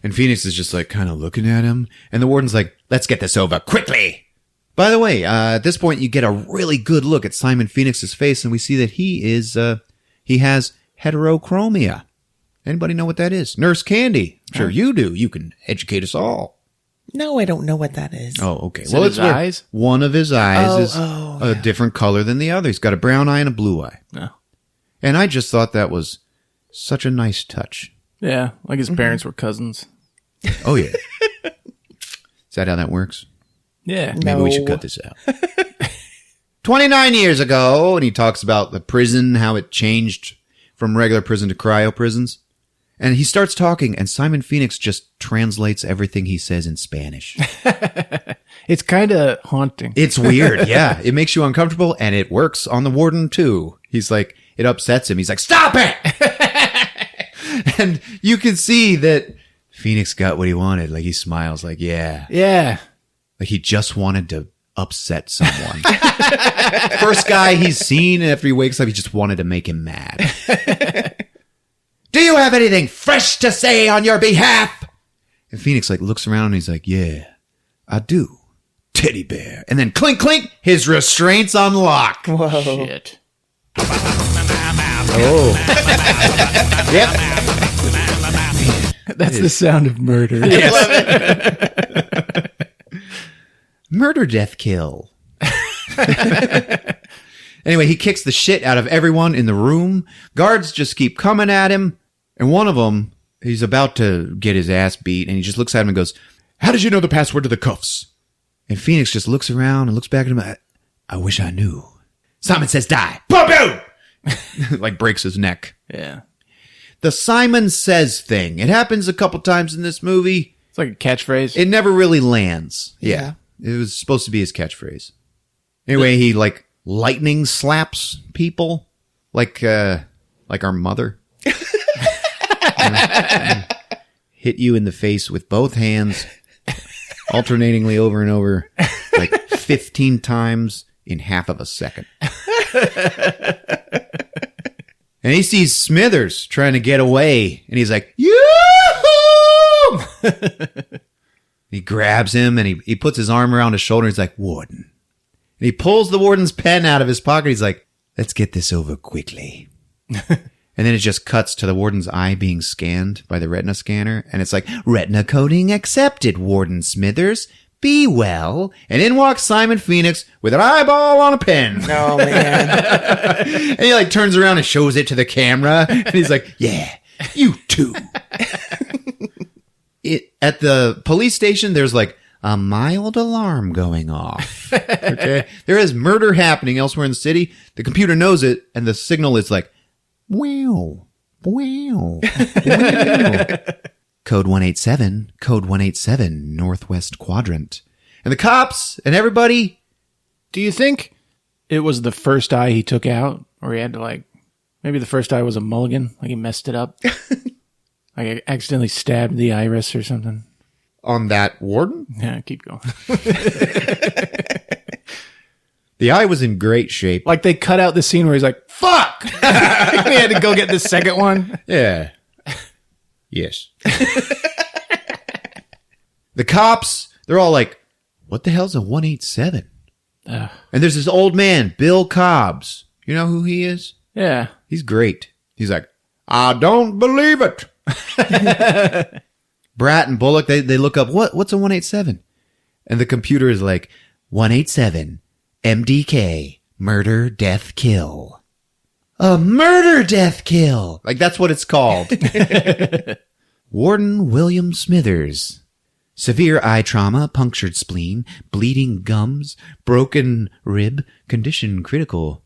And Phoenix is just like kind of looking at him. And the warden's like, let's get this over quickly. By the way, at this point, you get a really good look at Simon Phoenix's face, and we see that he has heterochromia. Anybody know what that is? Nurse Candy. I'm sure you do. You can educate us all. No, I don't know what that is. Oh, okay. Is it his where eyes? One of his eyes is yeah. a different color than the other. He's got a brown eye and a blue eye. No. And I just thought that was such a nice touch. Yeah, like his parents were cousins. Oh, yeah. Is that how that works? Yeah. Maybe we should cut this out. 29 years ago, and he talks about the prison, how it changed from regular prison to cryo prisons. And he starts talking, and Simon Phoenix just translates everything he says in Spanish. It's kind of haunting. It's weird, yeah. It makes you uncomfortable, and it works on the warden, too. He's like, it upsets him. He's like, stop it! And you can see that Phoenix got what he wanted. Like, he smiles like, yeah. Yeah. Like, he just wanted to upset someone. First guy he's seen, and after he wakes up, he just wanted to make him mad. Do you have anything fresh to say on your behalf? And Phoenix like looks around and he's like, yeah, I do. Teddy bear. And then clink, clink, his restraints unlock. Whoa. Shit. Oh. Yep. That's the sound of murder. Murder, death, kill. Anyway, he kicks the shit out of everyone in the room. Guards just keep coming at him. And one of them, he's about to get his ass beat. And he just looks at him and goes, how did you know the password to the cuffs? And Phoenix just looks around and looks back at him. I wish I knew. Simon says die. Boom, boom! Like breaks his neck. Yeah. The Simon Says thing. It happens a couple times in this movie. It's like a catchphrase. It never really lands. Yeah. It was supposed to be his catchphrase. Anyway, he like lightning slaps people like our mother. Hit you in the face with both hands, alternatingly over and over, like 15 times in half of a second. And he sees Smithers trying to get away, and he's like, yoo-hoo! He grabs him, and he puts his arm around his shoulder, and he's like, Warden. And he pulls the warden's pen out of his pocket. He's like, let's get this over quickly. And then it just cuts to the warden's eye being scanned by the retina scanner. And it's like, retina coating accepted, Warden Smithers. Be well. And in walks Simon Phoenix with an eyeball on a pen. Oh, man. And he like turns around and shows it to the camera. And he's like, yeah, you too. At the police station, there's like a mild alarm going off. Okay. There is murder happening elsewhere in the city. The computer knows it. And the signal is like, wow, wow, wow. Code 187, Northwest Quadrant. And the cops and everybody. Do you think it was the first eye he took out? Or he had to like, maybe the first eye was a mulligan, like he messed it up? Like I accidentally stabbed the iris or something? On that warden? Yeah, keep going. The eye was in great shape. Like they cut out the scene where he's like, fuck! He had to go get the second one. Yeah. Yes. The cops, they're all like, what the hell's a 187? And there's this old man, Bill Cobbs. You know who he is? Yeah. He's great. He's like, I don't believe it. Bratt and Bullock, they look up, what's a 187? And the computer is like, 187, MDK, murder, death, kill. A murder, death, kill. Like, that's what it's called. Warden William Smithers. Severe eye trauma, punctured spleen, bleeding gums, broken rib, condition critical.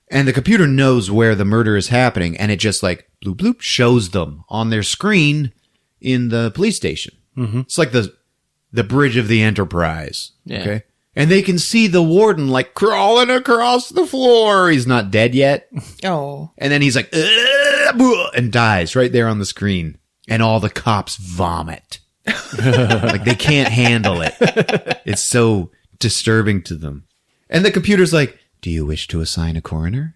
And the computer knows where the murder is happening, and it just like bloop bloop shows them on their screen in the police station. Mm-hmm. It's like the bridge of the Enterprise. Yeah. Okay. And they can see the warden like crawling across the floor. He's not dead yet. Oh. And then he's like, and dies right there on the screen. And all the cops vomit. Like they can't handle it. It's so disturbing to them. And the computer's like, do you wish to assign a coroner?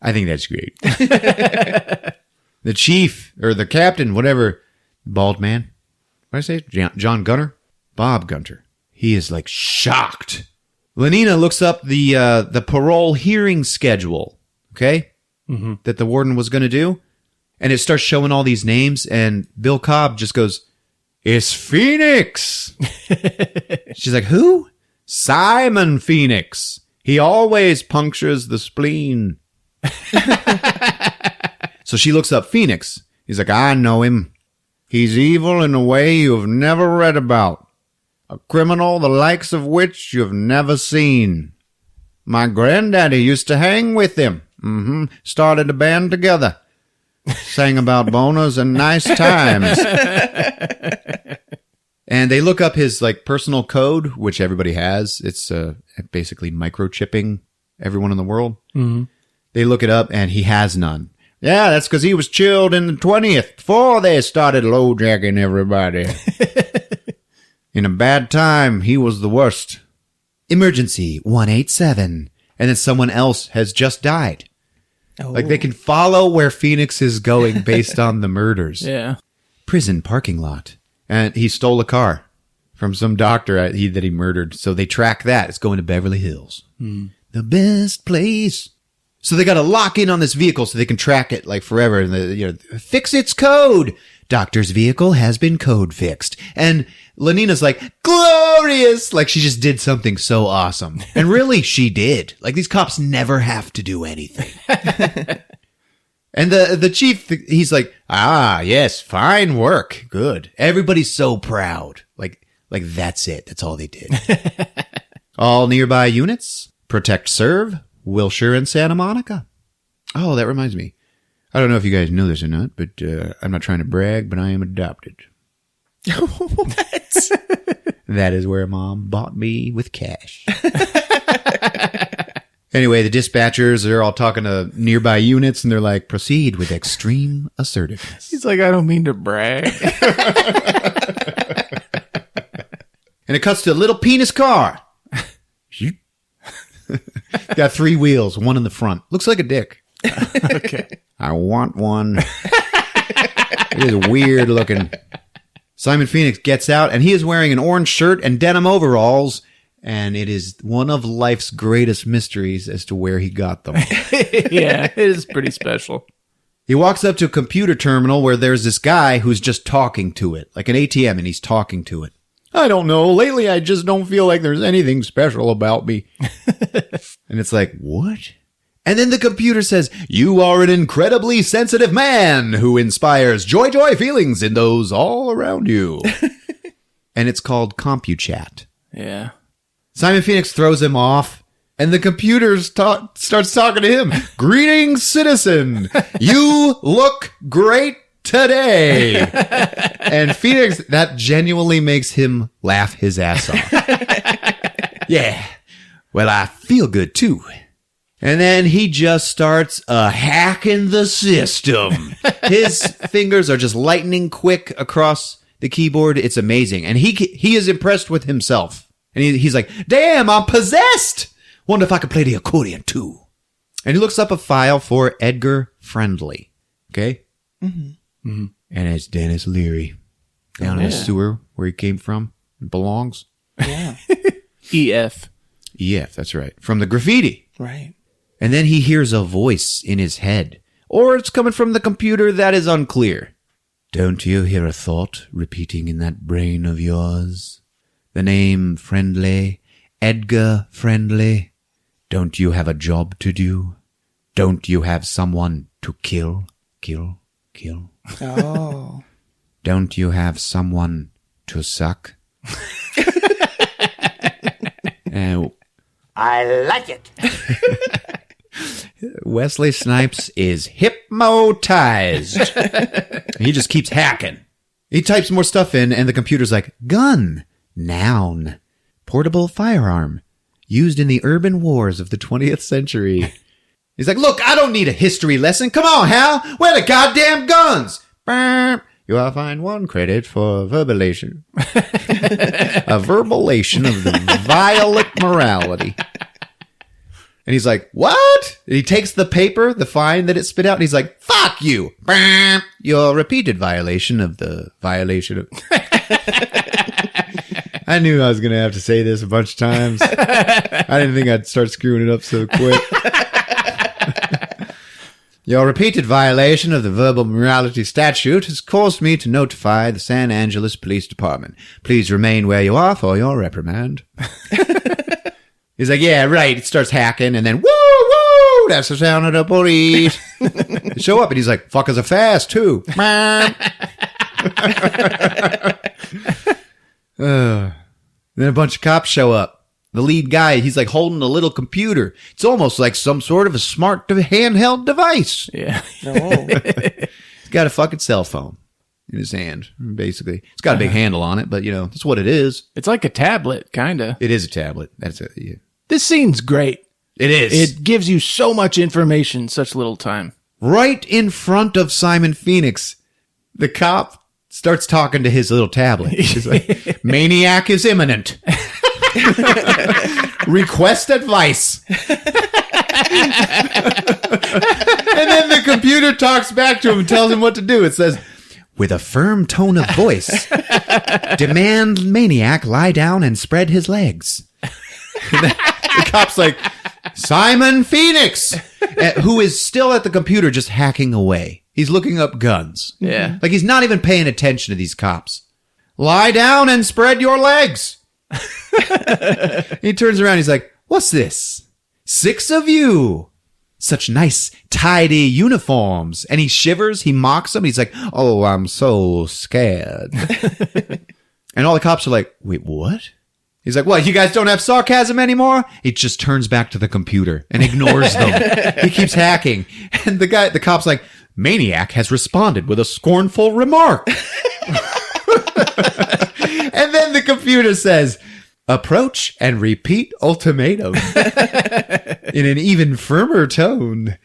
I think that's great. The chief or the captain, whatever, bald man. What did I say? John Gunter? Bob Gunter. He is like shocked. Lenina looks up the parole hearing schedule, okay? Mm-hmm. That the warden was going to do. And it starts showing all these names, and Bill Cobb just goes, it's Phoenix. She's like, who? Simon Phoenix. He always punctures the spleen. So she looks up Phoenix. He's like, I know him. He's evil in a way you've never read about. A criminal the likes of which you've never seen. My granddaddy used to hang with him. Mm-hmm. Started a band together. Sang about boners and nice times. And they look up his like personal code, which everybody has. It's basically microchipping everyone in the world. Mm-hmm. They look it up, and he has none. Yeah, that's because he was chilled in the 20th before they started low-jacking everybody. In a bad time, he was the worst. Emergency 187. And then someone else has just died. Oh. Like they can follow where Phoenix is going based on the murders. Yeah. Prison parking lot. And he stole a car from some doctor that he murdered. So they track that. It's going to Beverly Hills. The best place. So they got to lock in on this vehicle so they can track it like forever. And fix its code. Doctor's vehicle has been code fixed. And Lenina's like, glorious! Like she just did something so awesome. And really, she did. Like these cops never have to do anything. And the chief, he's like, yes, fine work. Good. Everybody's so proud. Like that's it. That's all they did. All nearby units, protect, serve, Wilshire and Santa Monica. Oh, that reminds me. I don't know if you guys know this or not, but I'm not trying to brag, but I am adopted. What? That is where Mom bought me with cash. Anyway, the dispatchers are all talking to nearby units, and they're like, proceed with extreme assertiveness. He's like, I don't mean to brag. And it cuts to a little penis car. Got 3 wheels, one in the front. Looks like a dick. Okay. I want one. It is weird looking. Simon Phoenix gets out, and he is wearing an orange shirt and denim overalls, and it is one of life's greatest mysteries as to where he got them. Yeah, it is pretty special. He walks up to a computer terminal where there's this guy who's just talking to it, like an ATM, and he's talking to it. I don't know. Lately, I just don't feel like there's anything special about me. And it's like, what? And then the computer says, you are an incredibly sensitive man who inspires joy feelings in those all around you. And it's called CompuChat. Yeah. Simon Phoenix throws him off, and the computer starts talking to him. Greetings, citizen. You look great today. And Phoenix, that genuinely makes him laugh his ass off. Yeah. Well, I feel good, too. And then he just starts hacking the system. His fingers are just lightning quick across the keyboard. It's amazing. And he is impressed with himself. And he's like, damn, I'm possessed. Wonder if I could play the accordion, too. And he looks up a file for Edgar Friendly. Okay? Mm-hmm. Mm-hmm. And it's Dennis Leary. Down in the sewer where he came from. It belongs. Yeah. EF. EF, that's right. From the graffiti. Right. And then he hears a voice in his head. Or it's coming from the computer, that is unclear. Don't you hear a thought repeating in that brain of yours? The name Friendly, Edgar Friendly. Don't you have a job to do? Don't you have someone to kill? Oh. Don't you have someone to suck? I like it. Wesley Snipes is hypnotized. He just keeps hacking. He types more stuff in, and the computer's like, gun, noun, portable firearm, used in the urban wars of the 20th century. He's like, look, I don't need a history lesson. Come on, Hal. Where are the goddamn guns? Burp. You will find 1 credit for verbalization. A verbalization of the violet morality. And he's like, what? And he takes the paper, the fine that it spit out, and he's like, fuck you. Burp. Your repeated violation of the violation of... I knew I was going to have to say this a bunch of times. I didn't think I'd start screwing it up so quick. Your repeated violation of the verbal morality statute has caused me to notify the San Angeles Police Department. Please remain where you are for your reprimand. He's like, yeah, right. It starts hacking, and then, woo, that's the sound of the police. They show up, and he's like, fuckers are fast, too. Then a bunch of cops show up. The lead guy, he's like holding a little computer. It's almost like some sort of a smart handheld device. Yeah. Oh. He's got a fucking cell phone in his hand, basically. It's got a big handle on it, but, that's what it is. It's like a tablet, kind of. It is a tablet. That's it. Yeah. This scene's great. It is. It gives you so much information in such little time. Right in front of Simon Phoenix, the cop starts talking to his little tablet. He's like, maniac is imminent. Request advice. And then the computer talks back to him and tells him what to do. It says, with a firm tone of voice, demand maniac lie down and spread his legs. The cop's like, Simon Phoenix, who is still at the computer just hacking away. He's looking up guns. Yeah. Like he's not even paying attention to these cops. Lie down and spread your legs. He turns around. He's like, what's this? 6 of you. Such nice, tidy uniforms. And he shivers. He mocks them. He's like, oh, I'm so scared. And all the cops are like, wait, what? He's like, what, you guys don't have sarcasm anymore? He just turns back to the computer and ignores them. He keeps hacking. And the cop's like, maniac has responded with a scornful remark. And then the computer says, approach and repeat ultimatum. In an even firmer tone.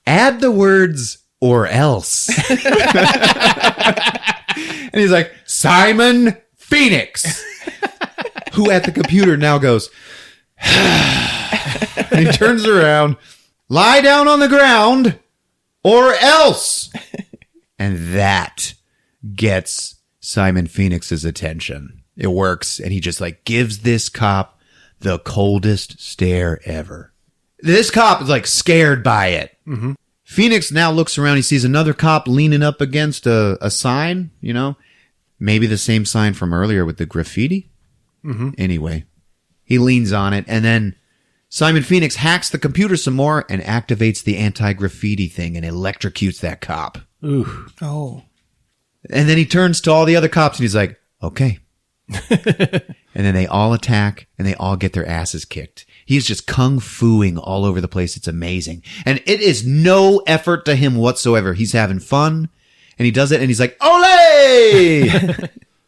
Add the words, or else. And he's like, Simon Phoenix. Who at the computer now goes, and he turns around, lie down on the ground, or else. And that gets Simon Phoenix's attention. It works, and he just like gives this cop the coldest stare ever. This cop is like scared by it. Mm-hmm. Phoenix now looks around. He sees another cop leaning up against a sign, you know, maybe the same sign from earlier with the graffiti. Mm-hmm. Anyway, he leans on it, and then Simon Phoenix hacks the computer some more and activates the anti-graffiti thing and electrocutes that cop. Ooh. Oh. And then he turns to all the other cops and he's like, okay. And then they all attack and they all get their asses kicked. He's just kung fuing all over the place. It's amazing. And it is no effort to him whatsoever. He's having fun and he does it and he's like, ole!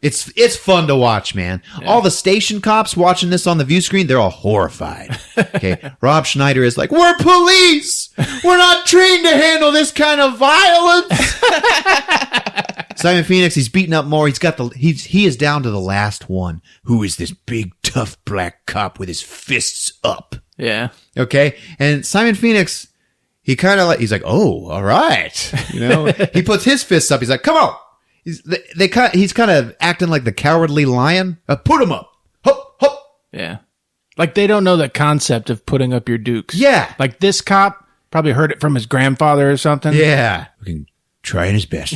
It's fun to watch, man. Yeah. All the station cops watching this on the view screen, they're all horrified. Okay. Rob Schneider is like, we're police! We're not trained to handle this kind of violence! Simon Phoenix, he's beaten up more. He is down to the last one, who is this big, tough black cop with his fists up. Yeah. Okay. And Simon Phoenix, he's like, oh, all right. You know, he puts his fists up. He's like, come on. He's kind of acting like the cowardly lion. Put him up. Hup, hup. Yeah. Like they don't know the concept of putting up your dukes. Yeah. Like this cop probably heard it from his grandfather or something. Yeah. Fucking trying his best.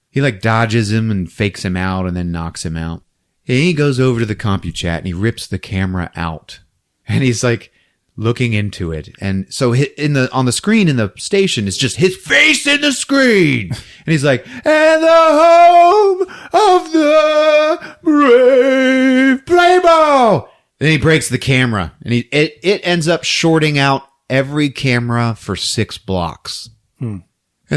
He like dodges him and fakes him out and then knocks him out. And he goes over to the CompuChat and he rips the camera out. And he's like looking into it. And so on the screen in the station, it's just his face in the screen. And he's like, and the home of the brave play ball. Then he breaks the camera and it ends up shorting out every camera for 6 blocks. And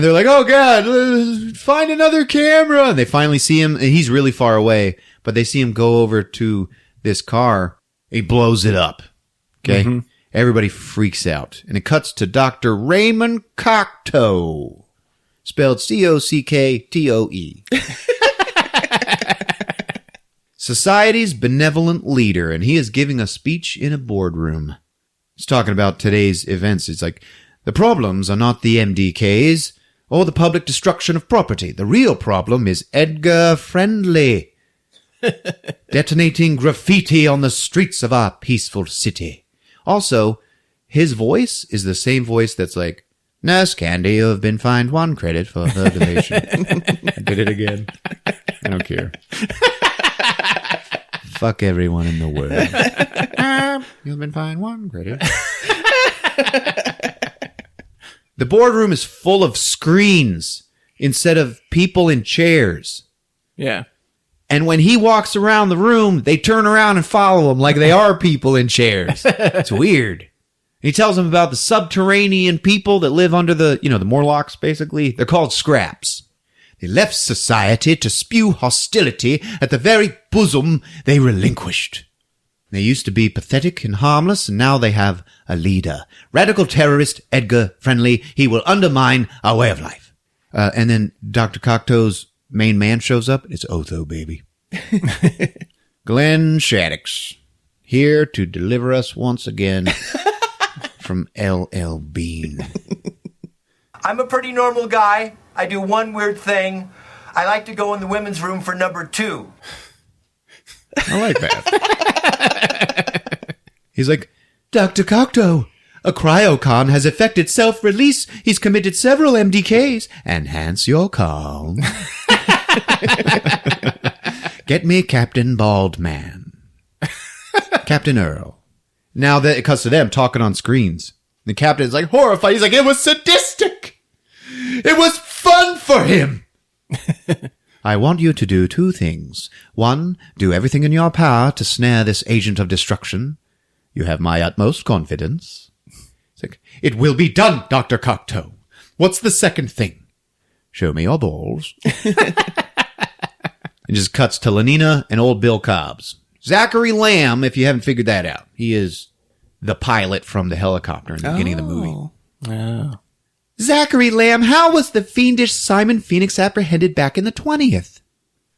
they're like, oh God, find another camera. And they finally see him and he's really far away, but they see him go over to this car. He blows it up. Okay. Mm-hmm. Everybody freaks out. And it cuts to Dr. Raymond Cocteau. Spelled Cocktoe. Society's benevolent leader. And he is giving a speech in a boardroom. He's talking about today's events. It's like, the problems are not the MDKs or the public destruction of property. The real problem is Edgar Friendly detonating graffiti on the streets of our peaceful city. Also, his voice is the same voice that's like, Nurse Candy, you have been fined 1 credit for her donation. I did it again. I don't care. Fuck everyone in the world. You've been fined 1 credit. The boardroom is full of screens instead of people in chairs. Yeah. And when he walks around the room, they turn around and follow him like they are people in chairs. It's weird. He tells them about the subterranean people that live under the Morlocks, basically. They're called scraps. They left society to spew hostility at the very bosom they relinquished. They used to be pathetic and harmless, and now they have a leader. Radical terrorist Edgar Friendly. He will undermine our way of life. And then Dr. Cocteau's main man shows up. It's Otho, baby. Glenn Shaddix, here to deliver us once again from LL Bean. I'm a pretty normal guy. I do one weird thing. I like to go in the women's room for number 2. I like that. He's like, Dr. Cocteau, a cryocon has effected self-release. He's committed several MDKs. Enhance your calm. Get me Captain Bald Man. Captain Earl. Now that it cuts to them talking on screens. The captain's like horrified. He's like, it was sadistic. It was fun for him. I want you to do 2 things. 1, do everything in your power to snare this agent of destruction. You have my utmost confidence. It's like, it will be done, Dr. Cocteau. What's the second thing? Show me your balls. It just cuts to Lenina and old Bill Cobbs. Zachary Lamb, if you haven't figured that out, he is the pilot from the helicopter in the beginning of the movie. Oh. Zachary Lamb, how was the fiendish Simon Phoenix apprehended back in the 20th?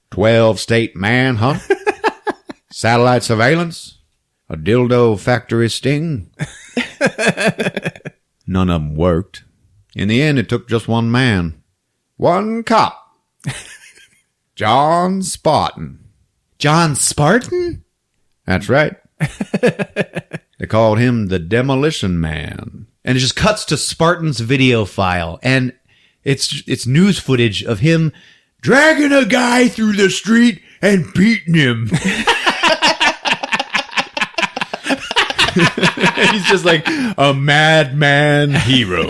12-state manhunt, satellite surveillance, a dildo factory sting. None of them worked. In the end, it took just one man. One cop. John Spartan. John Spartan? That's right. They called him the Demolition Man. And it just cuts to Spartan's video file. And it's news footage of him dragging a guy through the street and beating him. He's just like a madman hero.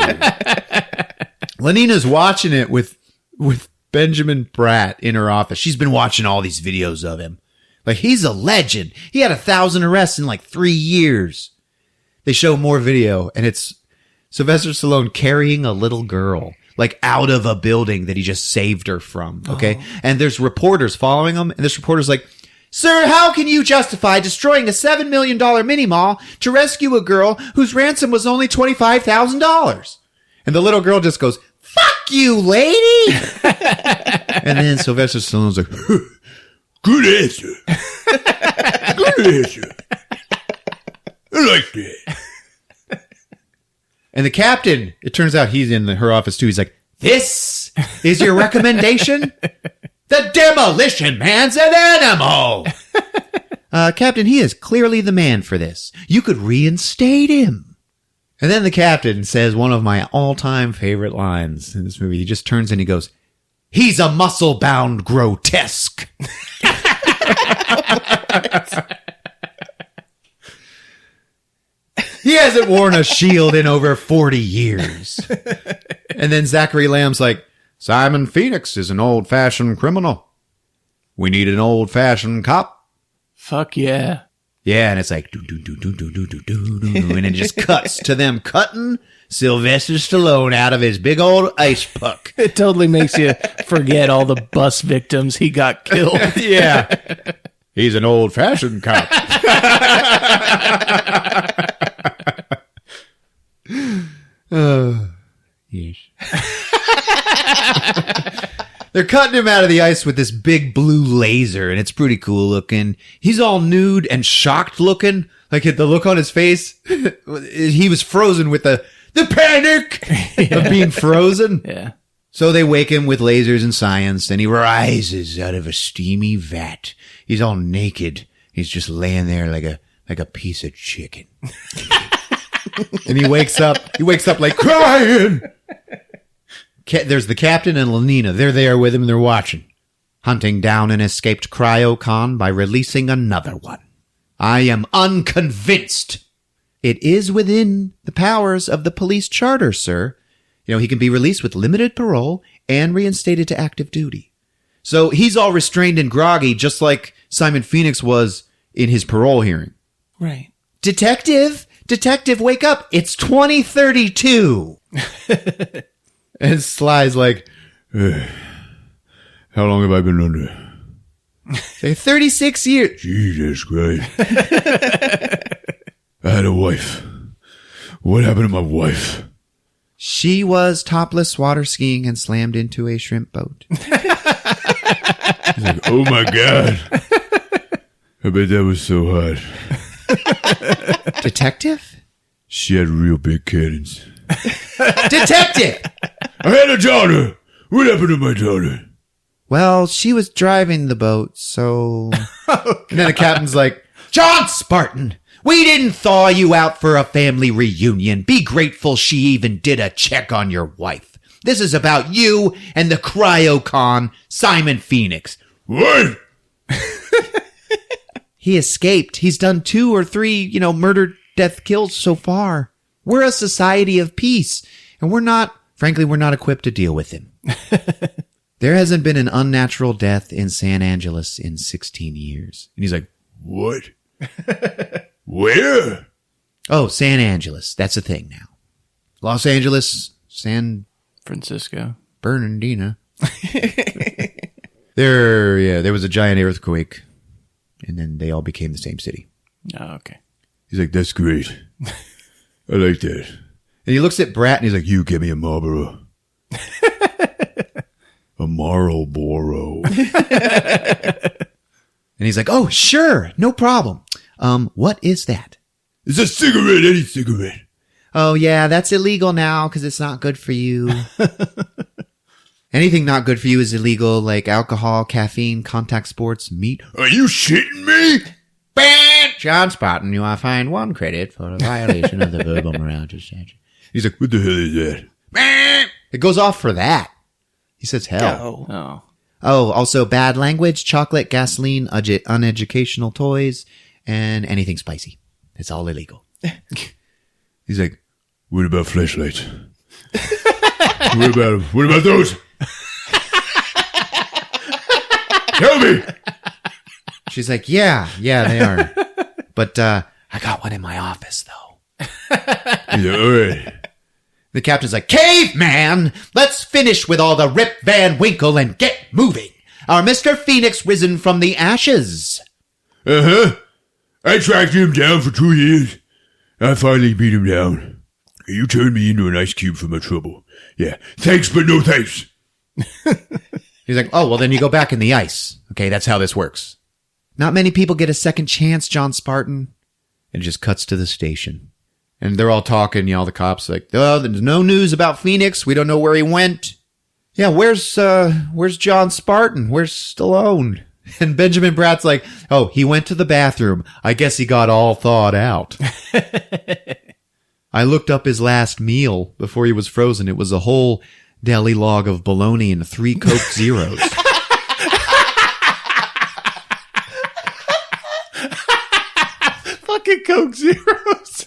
Lenina's watching it with Benjamin Pratt in her office. She's been watching all these videos of him. Like, he's a legend. He had 1,000 arrests in like 3 years. They show more video, and it's Sylvester Stallone carrying a little girl, like, out of a building that he just saved her from, okay? Oh. And there's reporters following him, and this reporter's like, Sir, how can you justify destroying a $7 million mini-mall to rescue a girl whose ransom was only $25,000? And the little girl just goes, fuck you, lady! And then Sylvester Stallone's like, good answer. Good answer. I like that. And the captain, it turns out he's in her office too. He's like, this is your recommendation? The Demolition Man's an animal. Captain, he is clearly the man for this. You could reinstate him. And then the captain says one of my all-time favorite lines in this movie. He just turns and he goes, he's a muscle-bound grotesque. He hasn't worn a shield in over 40 years. And then Zachary Lamb's like, Simon Phoenix is an old-fashioned criminal. We need an old-fashioned cop. Fuck yeah. Yeah, and it's like, and it just cuts to them cutting Sylvester Stallone out of his big old ice puck. It totally makes you forget all the bus victims he got killed. Yeah. He's an old-fashioned cop. Yes. They're cutting him out of the ice with this big blue laser, and it's pretty cool looking. He's all nude and shocked looking. Like, the look on his face, he was frozen with the panic of being frozen. Yeah. So they wake him with lasers and science, and he rises out of a steamy vat. He's all naked. He's just laying there like a piece of chicken. And he wakes up like crying. There's the captain and Lenina. They're there with him and they're watching. Hunting down an escaped cryocon by releasing another one. I am unconvinced. It is within the powers of the police charter, sir. You know, he can be released with limited parole and reinstated to active duty. So he's all restrained and groggy, just like Simon Phoenix was in his parole hearing. Right. Detective, wake up. It's 2032. And Sly's like, how long have I been under? Say 36 years. Jesus Christ. I had a wife. What happened to my wife? She was topless water skiing and slammed into a shrimp boat. He's like, oh my God. I bet that was so hot. Detective? She had real big cannons. Detective! I had a daughter. What happened to my daughter? Well, she was driving the boat, so... And then the captain's like, John Spartan, we didn't thaw you out for a family reunion. Be grateful she even did a check on your wife. This is about you and the cryocon, Simon Phoenix. What? He escaped. He's done 2 or 3, murder, death, kills so far. We're a society of peace, and we're not equipped to deal with him. There hasn't been an unnatural death in San Angeles in 16 years. And he's like, what? Where? Oh, San Angeles. That's a thing now. Los Angeles, San Francisco, Bernardino. There was a giant earthquake, and then they all became the same city. Oh, okay. He's like, that's great. I like that. And he looks at Brat, and he's like, You give me a Marlboro. A Marlboro. And he's like, oh, sure, no problem. What is that? It's a cigarette, any cigarette. Oh, yeah, that's illegal now because it's not good for you. Anything not good for you is illegal, like alcohol, caffeine, contact sports, meat. Are you shitting me? Ban! John Spartan, you are fined 1 credit for a violation of the verbal morality statute. He's like, what the hell is that? Ban! It goes off for that. He says hell. Oh. Oh, also bad language, chocolate, gasoline, uneducational toys, and anything spicy. It's all illegal. He's like, what about flashlights? What about those? Tell me. She's like, yeah, they are. But I got one in my office, though. He's like, all right. The captain's like, caveman, let's finish with all the Rip Van Winkle and get moving. Our Mr. Phoenix risen from the ashes. Uh-huh. I tracked him down for 2 years. I finally beat him down. You turned me into an ice cube for my trouble. Yeah, thanks, but no thanks. He's like, oh, well, then you go back in the ice. Okay, that's how this works. Not many people get a second chance, John Spartan. And it just cuts to the station. And they're all talking, the cops like, oh, there's no news about Phoenix. We don't know where he went. Yeah, where's John Spartan? Where's Stallone? And Benjamin Bratt's like, oh, he went to the bathroom. I guess he got all thawed out. I looked up his last meal before he was frozen. It was a whole deli log of bologna and 3 Coke Zeros. Fucking Coke Zeros.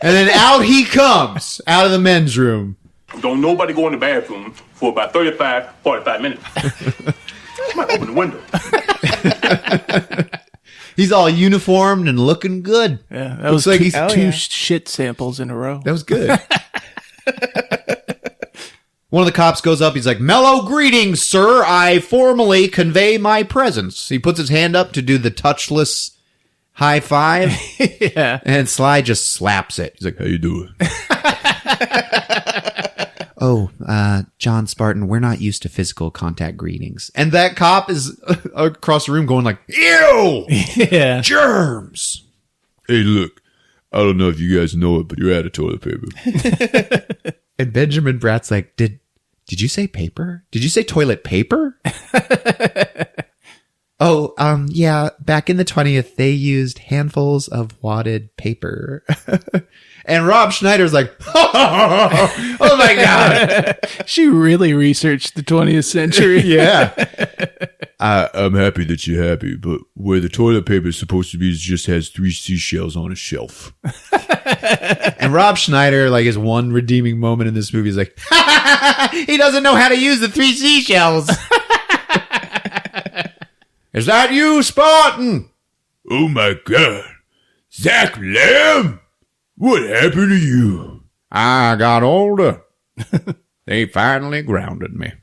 And then out he comes, out of the men's room. Don't nobody go in the bathroom for about 45 minutes. I might open the window. He's all uniformed and looking good. Yeah, that was like two shit samples in a row. That was good. One of the cops goes up. He's like, mellow greetings, sir. I formally convey my presence. He puts his hand up to do the touchless high five. Yeah. And Sly just slaps it. He's like, How you doing? oh, John Spartan, we're not used to physical contact greetings. And that cop is across the room going like, ew! Yeah. Germs! Hey, look. I don't know if you guys know it, but you're out of toilet paper. And Benjamin Bratt's like, did you say paper? Did you say toilet paper? Oh, yeah, back in the 20th, they used handfuls of wadded paper. And Rob Schneider's like, oh my God. She really researched the 20th century. Yeah. I'm happy that you're happy, but where the toilet paper is supposed to be just has 3 seashells on a shelf. And Rob Schneider, like his one redeeming moment in this movie is like, he doesn't know how to use the 3 seashells. Is that you, Spartan? Oh my God. Zach Lamb? What happened to you? I got older. They finally grounded me.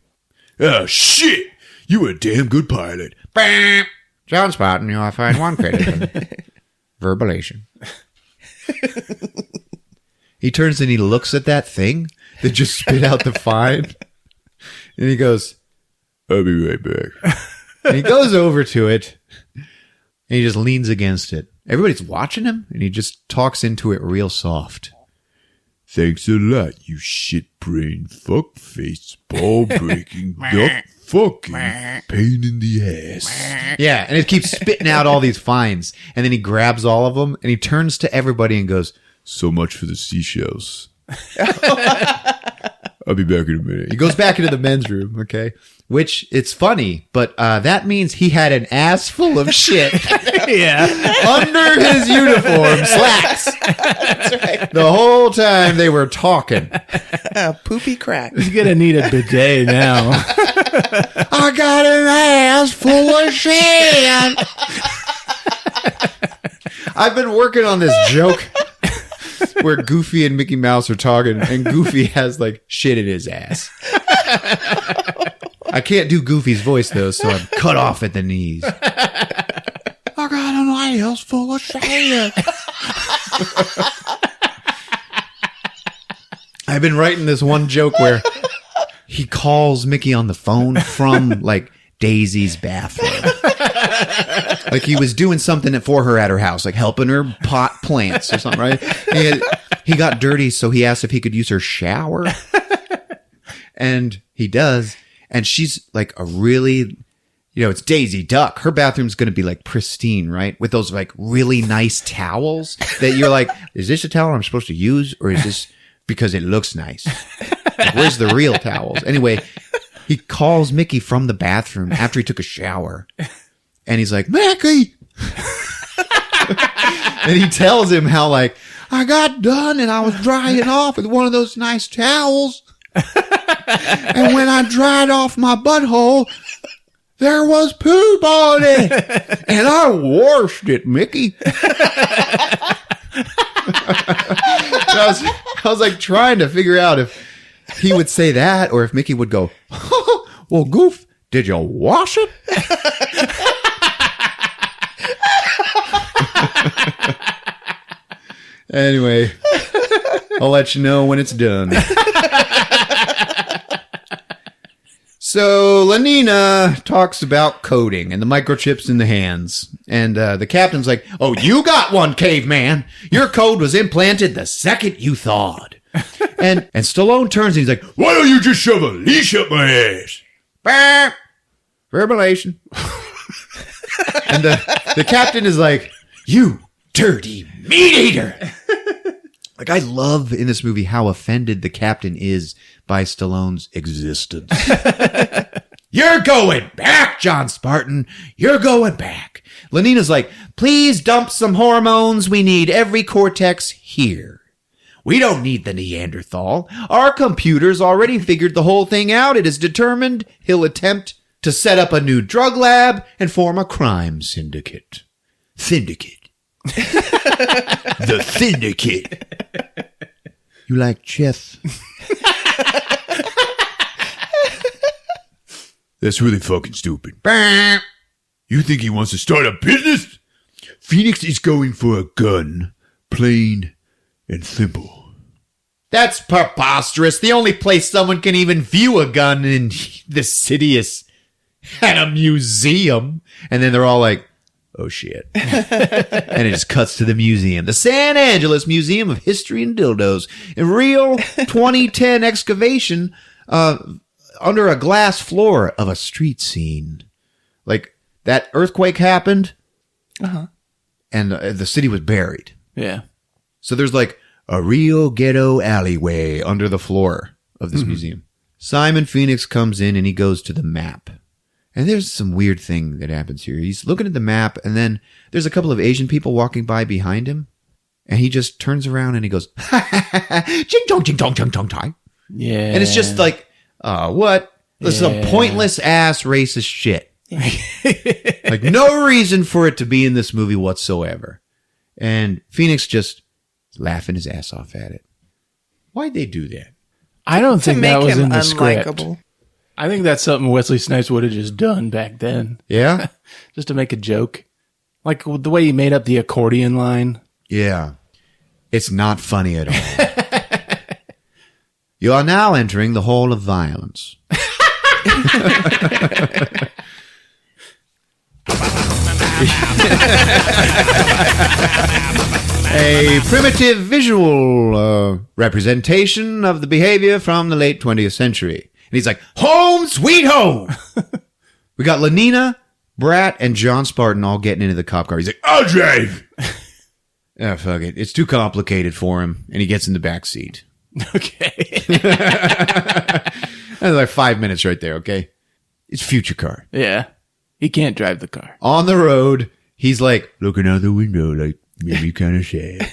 Oh, shit. You were a damn good pilot. Bam! John Spartan, you are fined 1 credit. Verbalation. He turns and he looks at that thing that just spit out the fine. And he goes, I'll be right back. and he goes over to it. And he just leans against it. Everybody's watching him. And he just talks into it real soft. Thanks a lot, you shit-brained, fuck-faced, ball-breaking, duck-fucking pain in the ass. Yeah, and it keeps spitting out all these fines. And then he grabs all of them, and he turns to everybody and goes, So much for the seashells. I'll be back in a minute. he goes back into the men's room, okay? Which, it's funny, but that means he had an ass full of shit under his uniform slacks. That's right. The whole time they were talking. Poopy crack. He's gonna need a bidet now. I got an ass full of shit. I've been working on this joke where Goofy and Mickey Mouse are talking, and Goofy has like shit in his ass. I can't do Goofy's voice though, so I'm cut off at the knees. I got an ass full of shit. I've been writing this one joke where he calls Mickey on the phone from like Daisy's bathroom. Like he was doing something for her at her house, like helping her pot plants or something, right? He got dirty, so he asked if he could use her shower. And he does. And she's like a really, it's Daisy Duck. Her bathroom's going to be like pristine, right? With those like really nice towels that you're like, is this a towel I'm supposed to use? Or is this because it looks nice? Like, where's the real towels? Anyway, he calls Mickey from the bathroom after he took a shower. And he's like, Mickey! And he tells him how like, I got done and I was drying off with one of those nice towels. And when I dried off my butthole, there was poop on it. And I washed it, Mickey. I was like trying to figure out if he would say that or if Mickey would go, well, Goof, did you wash it? Anyway, I'll let you know when it's done. So Lenina talks about coding and the microchips in the hands. And the captain's like, oh, you got one, caveman. Your code was implanted the second you thawed. And Stallone turns and he's like, Why don't you just shove a leash up my ass? bah, verbalization. And the captain is like, you dirty meat eater. Like, I love in this movie how offended the captain is by Stallone's existence. You're going back, John Spartan. You're going back. Lenina's like, please dump some hormones. We need every cortex here. We don't need the Neanderthal. Our computer's already figured the whole thing out. It is determined he'll attempt to set up a new drug lab and form a crime syndicate. Syndicate. The syndicate. You like chess? That's really fucking stupid. Bah. You think he wants to start a business? Phoenix is going for a gun. Plain and simple. That's preposterous. The only place someone can even view a gun in the city is at a museum. And then they're all like, oh shit. And it just cuts to the museum. The San Angeles Museum of History and Dildos. A real 2010 excavation under a glass floor of a street scene. Like, that earthquake happened. Uh-huh. And the city was buried. Yeah. So there's like a real ghetto alleyway under the floor of this museum. Simon Phoenix comes in and he goes to the map. And there's some weird thing that happens here. He's looking at the map, and then there's a couple of Asian people walking by behind him, and he just turns around and he goes, ching chong, ching chong, ching chong, chong. Yeah. And it's just like, what? This is some pointless ass racist shit. Like, no reason for it to be in this movie whatsoever. And Phoenix just laughing his ass off at it. Why'd they do that? I don't think that was in the unlikable. script. I think that's something Wesley Snipes would have just done back then. Yeah? Just to make a joke. Like the way he made up the accordion line. Yeah. It's not funny at all. You are now entering the Hall of Violence. A primitive visual representation of the behavior from the late 20th century. And he's like, home sweet home. We got Lenina, Brat, and John Spartan all getting into the cop car. He's like, I'll drive. oh, fuck it. It's too complicated for him. And he gets in the back seat. Okay. That's like 5 minutes right there, okay? It's future car. Yeah. He can't drive the car. On the road, he's like, Looking out the window, like, maybe kind of sad.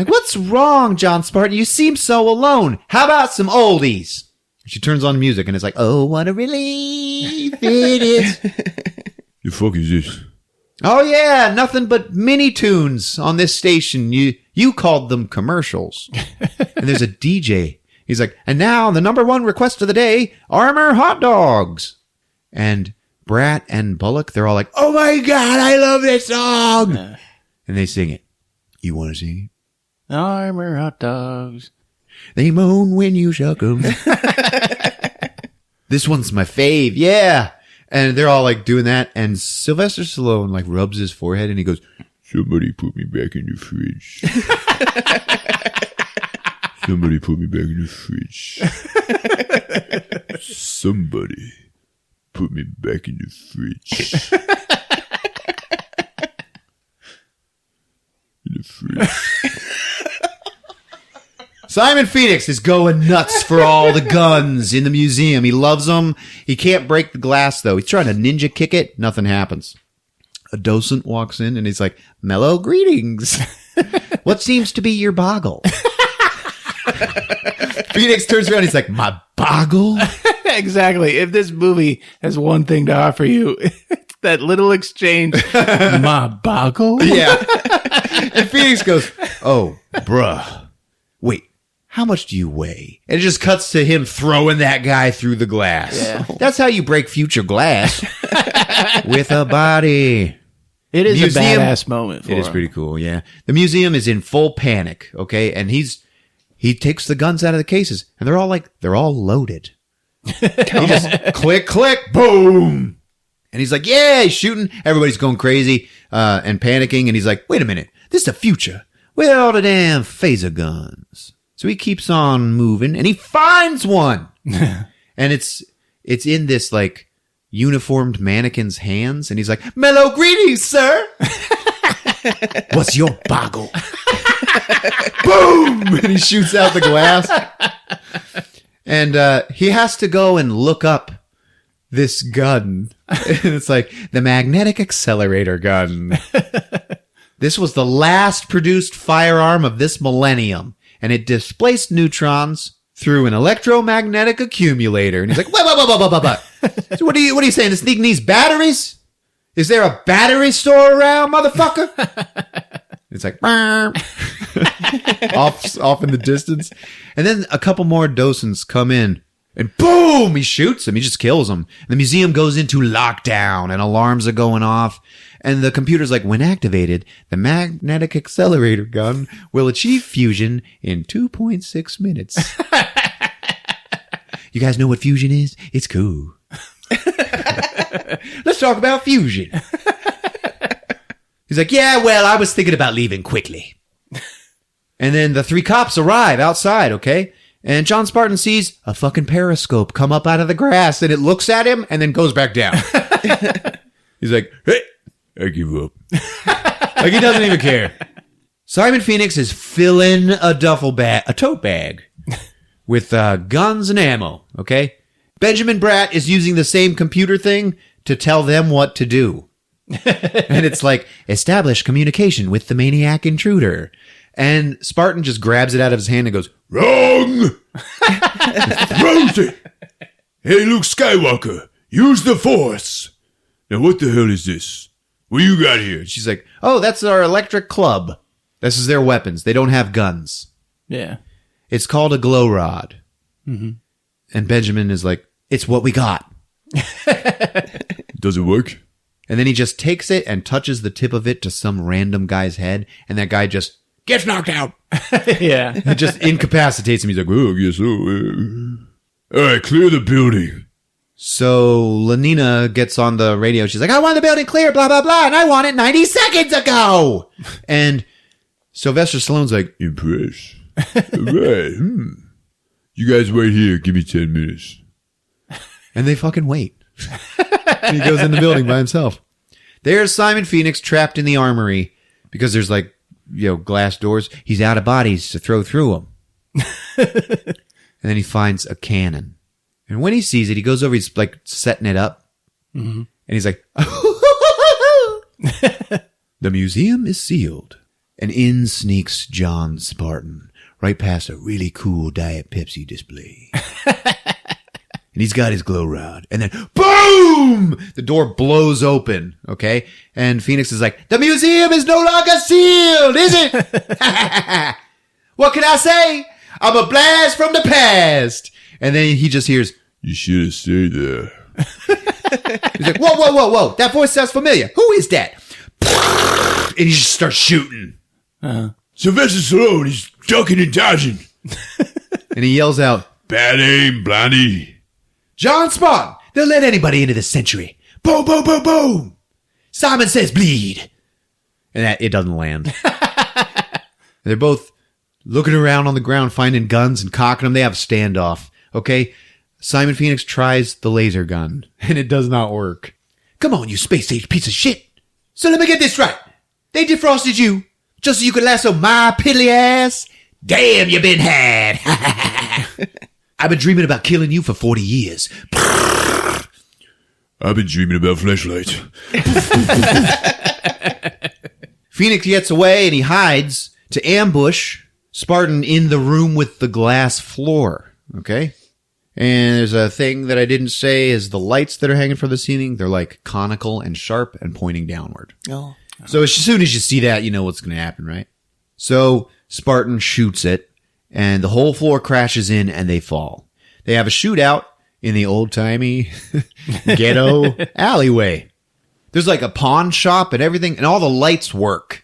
what's wrong, John Spartan? You seem so alone. How about some oldies? She turns on music and it's like, oh, what a relief it is. The fuck is this? Oh, yeah, nothing but mini tunes on this station. You called them commercials. And there's a DJ. He's like, and now the number one request of the day, Armour hot dogs. And Brat and Bullock, they're all like, oh my God, I love this song. And they sing it. You want to sing it? Armour hot dogs. They moan when you shuck them. This one's my fave. Yeah. And they're all like doing that. And Sylvester Stallone like rubs his forehead and he goes, Somebody put me back in the fridge. Somebody put me back in the fridge. Somebody put me back in the fridge. In the fridge. Simon Phoenix is going nuts for all the guns in the museum. He loves them. He can't break the glass, though. He's trying to ninja kick it. Nothing happens. A docent walks in, and he's like, mellow greetings. What seems to be your boggle? Phoenix turns around. He's like, my boggle? Exactly. If this movie has one thing to offer you, it's that little exchange. My boggle? Yeah. And Phoenix goes, oh, bruh. Wait. How much do you weigh? And it just cuts to him throwing that guy through the glass. Yeah. That's how you break future glass. With a body. It is a badass moment for him. It is pretty cool, yeah. The museum is in full panic, okay? And he takes the guns out of the cases, and they're all loaded. He just click, click, boom. And he's like, yeah, he's shooting. Everybody's going crazy and panicking. And he's like, wait a minute. This is the future. Where are all the damn phaser guns? So he keeps on moving, and he finds one. And it's in this, like, uniformed mannequin's hands. And he's like, mellow greetings, sir. What's your boggle? Boom! And he shoots out the glass. And he has to go and look up this gun. And it's like, the magnetic accelerator gun. This was the last produced firearm of this millennium. And it displaced neutrons through an electromagnetic accumulator. And he's like, what? So what are you saying? This thing needs batteries? Is there a battery store around, motherfucker? It's like, off in the distance. And then a couple more docents come in. And boom, he shoots him. He just kills him. The museum goes into lockdown and alarms are going off. And the computer's like, when activated, the magnetic accelerator gun will achieve fusion in 2.6 minutes. You guys know what fusion is? It's cool. Let's talk about fusion. He's like, yeah, well, I was thinking about leaving quickly. And then the three cops arrive outside, okay? And John Spartan sees a fucking periscope come up out of the grass, and it looks at him and then goes back down. He's like, hey, I give up. like he doesn't even care. Simon Phoenix is filling a tote bag with guns and ammo, okay? Benjamin Bratt is using the same computer thing to tell them what to do. And it's like, establish communication with the maniac intruder. And Spartan just grabs it out of his hand and goes, wrong! Throws it! Hey, Luke Skywalker, use the Force! Now what the hell is this? What you got here? She's like, oh, that's our electric club. This is their weapons. They don't have guns. Yeah. It's called a glow rod. Mm-hmm. And Benjamin is like, it's what we got. Does it work? And then he just takes it and touches the tip of it to some random guy's head. And that guy just gets knocked out. Yeah. It just incapacitates him. He's like, oh, I guess so. All right, clear the building. So Lenina gets on the radio. She's like, I want the building clear, blah, blah, blah, and I want it 90 seconds ago. And Sylvester Stallone's like, Impressed. All right. You guys wait here. Give me 10 minutes. and they fucking wait. And he goes in the building by himself. There's Simon Phoenix trapped in the armory because there's like, glass doors. He's out of bodies to throw through them. And then he finds a cannon. And when he sees it, he goes over, he's like setting it up. Mm-hmm. And he's like, the museum is sealed. And in sneaks John Spartan, right past a really cool Diet Pepsi display. And he's got his glow rod. And then, boom! The door blows open, okay? And Phoenix is like, the museum is no longer sealed, is it? What can I say? I'm a blast from the past. And then he just hears, you should have stayed there. He's like, whoa. That voice sounds familiar. Who is that? And he just starts shooting. Sylvester Stallone, he's ducking and dodging. And he yells out, bad aim, Blondie. John Spartan, they'll let anybody into this century. Boom, boom, boom, boom. Simon says bleed. And it doesn't land. They're both looking around on the ground, finding guns and cocking them. They have a standoff. Okay? Simon Phoenix tries the laser gun, and it does not work. Come on, you space-age piece of shit. So let me get this right. They defrosted you just so you could lasso my piddly ass? Damn, you been had. I've been dreaming about killing you for 40 years. I've been dreaming about flashlights. Phoenix gets away, and he hides to ambush Spartan in the room with the glass floor. Okay? And there's a thing that I didn't say is the lights that are hanging from the ceiling. They're like conical and sharp and pointing downward. Oh. So as soon as you see that, you know what's going to happen, right? So Spartan shoots it and the whole floor crashes in and they fall. They have a shootout in the old-timey ghetto alleyway. There's like a pawn shop and everything and all the lights work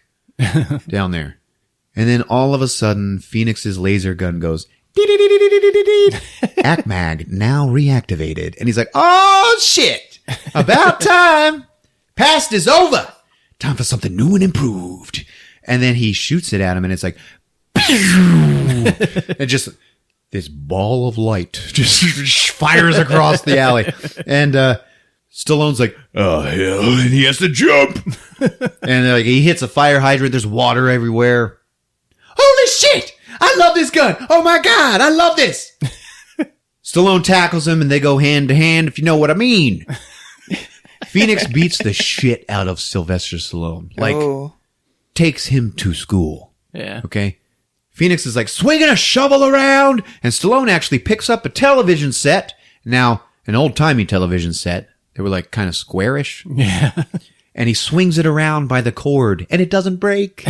down there. And then all of a sudden, Phoenix's laser gun goes, ACMAG now reactivated. And he's like, oh, shit. About time. Past is over. Time for something new and improved. And then he shoots it at him, and it's like, and just this ball of light just fires across the alley. And Stallone's like, oh, hell. And he has to jump. And like he hits a fire hydrant. There's water everywhere. Holy shit! I love this gun. Oh my God, I love this. Stallone tackles him and they go hand to hand, if you know what I mean. Phoenix beats the shit out of Sylvester Stallone. Like, takes him to school. Yeah. Okay? Phoenix is like swinging a shovel around, and Stallone actually picks up a television set. Now, an old-timey television set. They were like kind of squarish. Yeah. And he swings it around by the cord, and it doesn't break.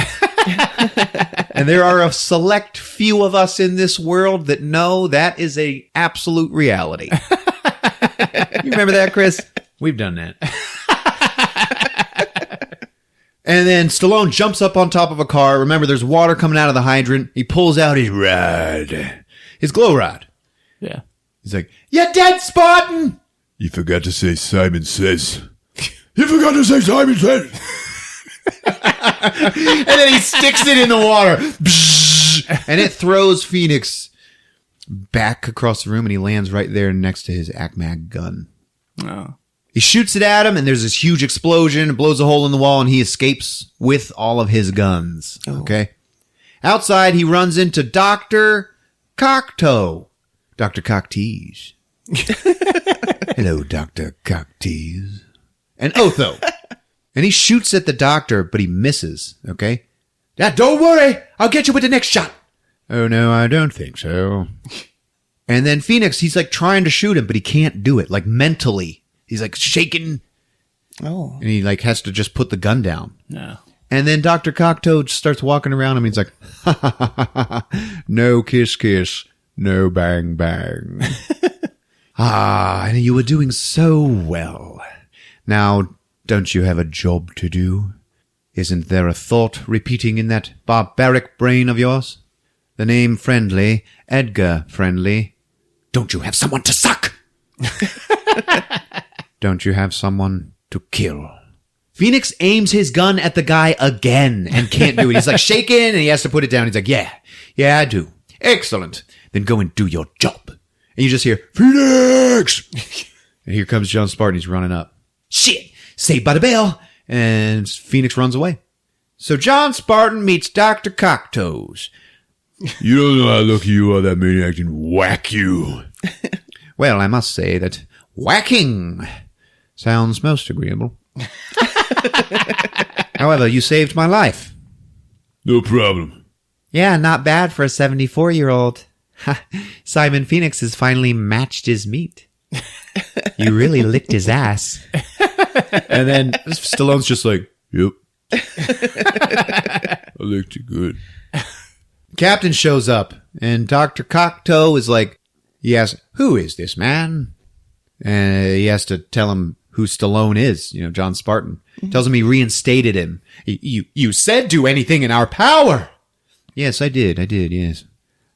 And there are a select few of us in this world that know that is a absolute reality. You remember that, Chris? We've done that. And then Stallone jumps up on top of a car. Remember, there's water coming out of the hydrant. He pulls out his rod. His glow rod. Yeah. He's like, "You're dead, Spartan!" You forgot to say Simon Says. You forgot to say Simon Says. And then he sticks it in the water. And it throws Phoenix back across the room, and he lands right there next to his ACMAG gun. Oh. He shoots it at him, and there's this huge explosion. It blows a hole in the wall, and he escapes with all of his guns. Okay? Outside, he runs into Dr. Cocktoe. Dr. Cocktease. Hello, Dr. Cocktease. And Otho. And he shoots at the doctor, but he misses. Okay? Don't worry. I'll get you with the next shot. Oh, no, I don't think so. And then Phoenix, he's like trying to shoot him, but he can't do it. Like mentally. He's like shaking. Oh. And he like has to just put the gun down. No. And then Dr. Cocktoe starts walking around him. He's like, ha, ha, ha, ha, ha. No kiss, kiss. No bang, bang. And you were doing so well. Now, don't you have a job to do? Isn't there a thought repeating in that barbaric brain of yours? The name Friendly, Edgar Friendly. Don't you have someone to suck? Don't you have someone to kill? Phoenix aims his gun at the guy again and can't do it. He's like shaking and he has to put it down. He's like, yeah, I do. Excellent. Then go and do your job. And you just hear, Phoenix! And here comes John Spartan. He's running up. Shit! Saved by the bell. And Phoenix runs away. So John Spartan meets Dr. Cocktoes. You don't know how lucky you are that maniac can whack you. Well, I must say that whacking sounds most agreeable. However, you saved my life. No problem. Yeah, not bad for a 74-year-old. Simon Phoenix has finally matched his meat. You really licked his ass. And then Stallone's just like, yep. I licked it good. Captain shows up, and Dr. Cocktoe is like, he asks, who is this man? And he has to tell him who Stallone is, John Spartan. Tells him he reinstated him. You said do anything in our power. Yes, I did, yes.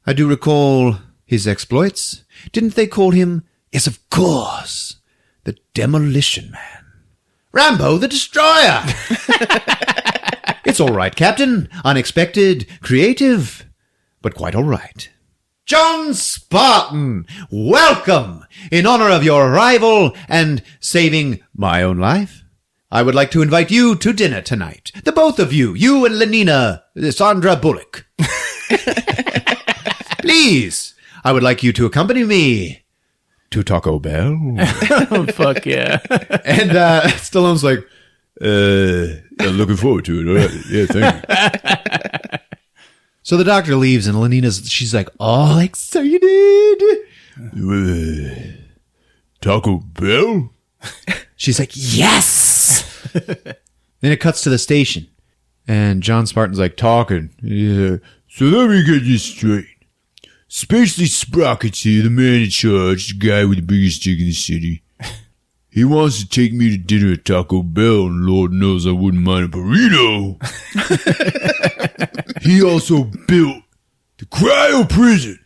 I do recall his exploits. Didn't they call him, yes, of course, the Demolition Man? Rambo the Destroyer! It's all right, Captain. Unexpected, creative, but quite all right. John Spartan, welcome! In honor of your arrival and saving my own life, I would like to invite you to dinner tonight. The both of you and Lenina, Sandra Bullock. Please, I would like you to accompany me to Taco Bell. Oh, fuck yeah. And Stallone's like, I'm looking forward to it. All right. Yeah, thank you. So the doctor leaves and she's like, all excited. Taco Bell? She's like, yes. Then it cuts to the station. And John Spartan's like talking. Yeah. So let me get this straight. Spacely Sprocket's here, the man in charge, the guy with the biggest dick in the city. He wants to take me to dinner at Taco Bell, and Lord knows I wouldn't mind a burrito. He also built the cryo prison.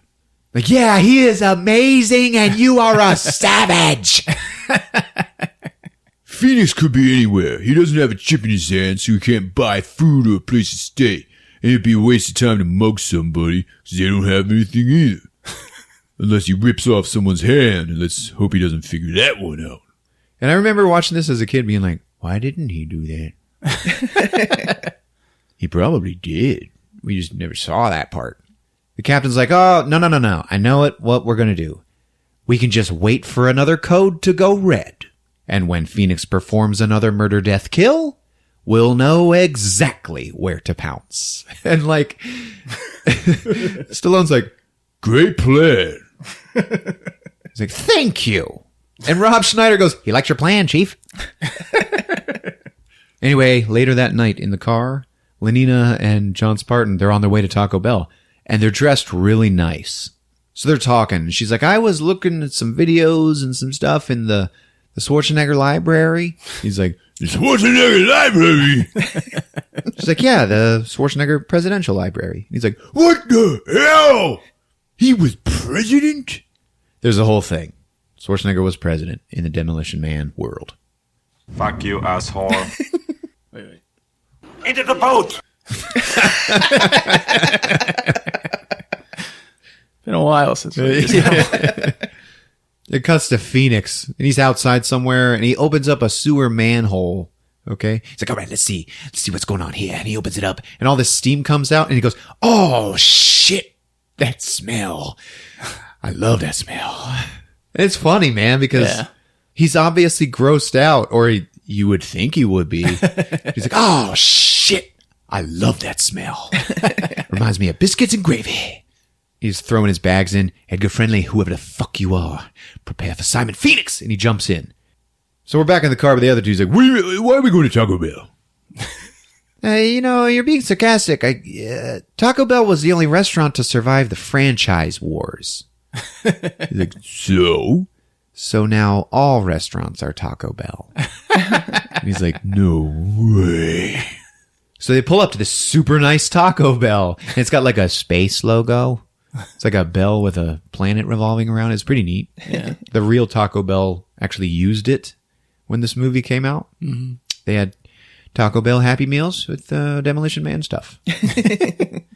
Like, yeah, he is amazing, and you are a savage. Phoenix could be anywhere. He doesn't have a chip in his hand, so he can't buy food or a place to stay. And it'd be a waste of time to mug somebody, because they don't have anything either. Unless he rips off someone's hand, and let's hope he doesn't figure that one out. And I remember watching this as a kid being like, why didn't he do that? He probably did. We just never saw that part. The captain's like, oh, no. I know what we're going to do. We can just wait for another code to go red. And when Phoenix performs another murder, death, kill, we'll know exactly where to pounce. And like, Stallone's like, great plan. He's like, thank you. And Rob Schneider goes, he likes your plan, Chief. Anyway, later that night in the car, Lenina and John Spartan, they're on their way to Taco Bell. And they're dressed really nice. So they're talking. She's like, I was looking at some videos and some stuff in the Schwarzenegger library. He's like, the Schwarzenegger library? She's like, yeah, the Schwarzenegger presidential library. He's like, what the hell? He was president? There's a whole thing. Schwarzenegger was president in the Demolition Man world. Fuck you, asshole. Wait. Into the boat! Been a while since It cuts to Phoenix, and he's outside somewhere, and he opens up a sewer manhole. Okay? He's like, all right, let's see what's going on here. And he opens it up, and all this steam comes out, and he goes, oh, shit, that smell. I love that smell. It's funny, man, because he's obviously grossed out, or you would think he would be. He's like, oh, shit, I love that smell. Reminds me of biscuits and gravy. He's throwing his bags in. Edgar Friendly, whoever the fuck you are, prepare for Simon Phoenix. And he jumps in. So we're back in the car with the other two. He's like, why are we going to Taco Bell? You're being sarcastic. Taco Bell was the only restaurant to survive the franchise wars. He's like, so? So now all restaurants are Taco Bell. And he's like, no way. So they pull up to this super nice Taco Bell. And it's got like a space logo. It's like a bell with a planet revolving around it. It's pretty neat. Yeah. The real Taco Bell actually used it when this movie came out. Mm-hmm. They had Taco Bell Happy Meals with Demolition Man stuff.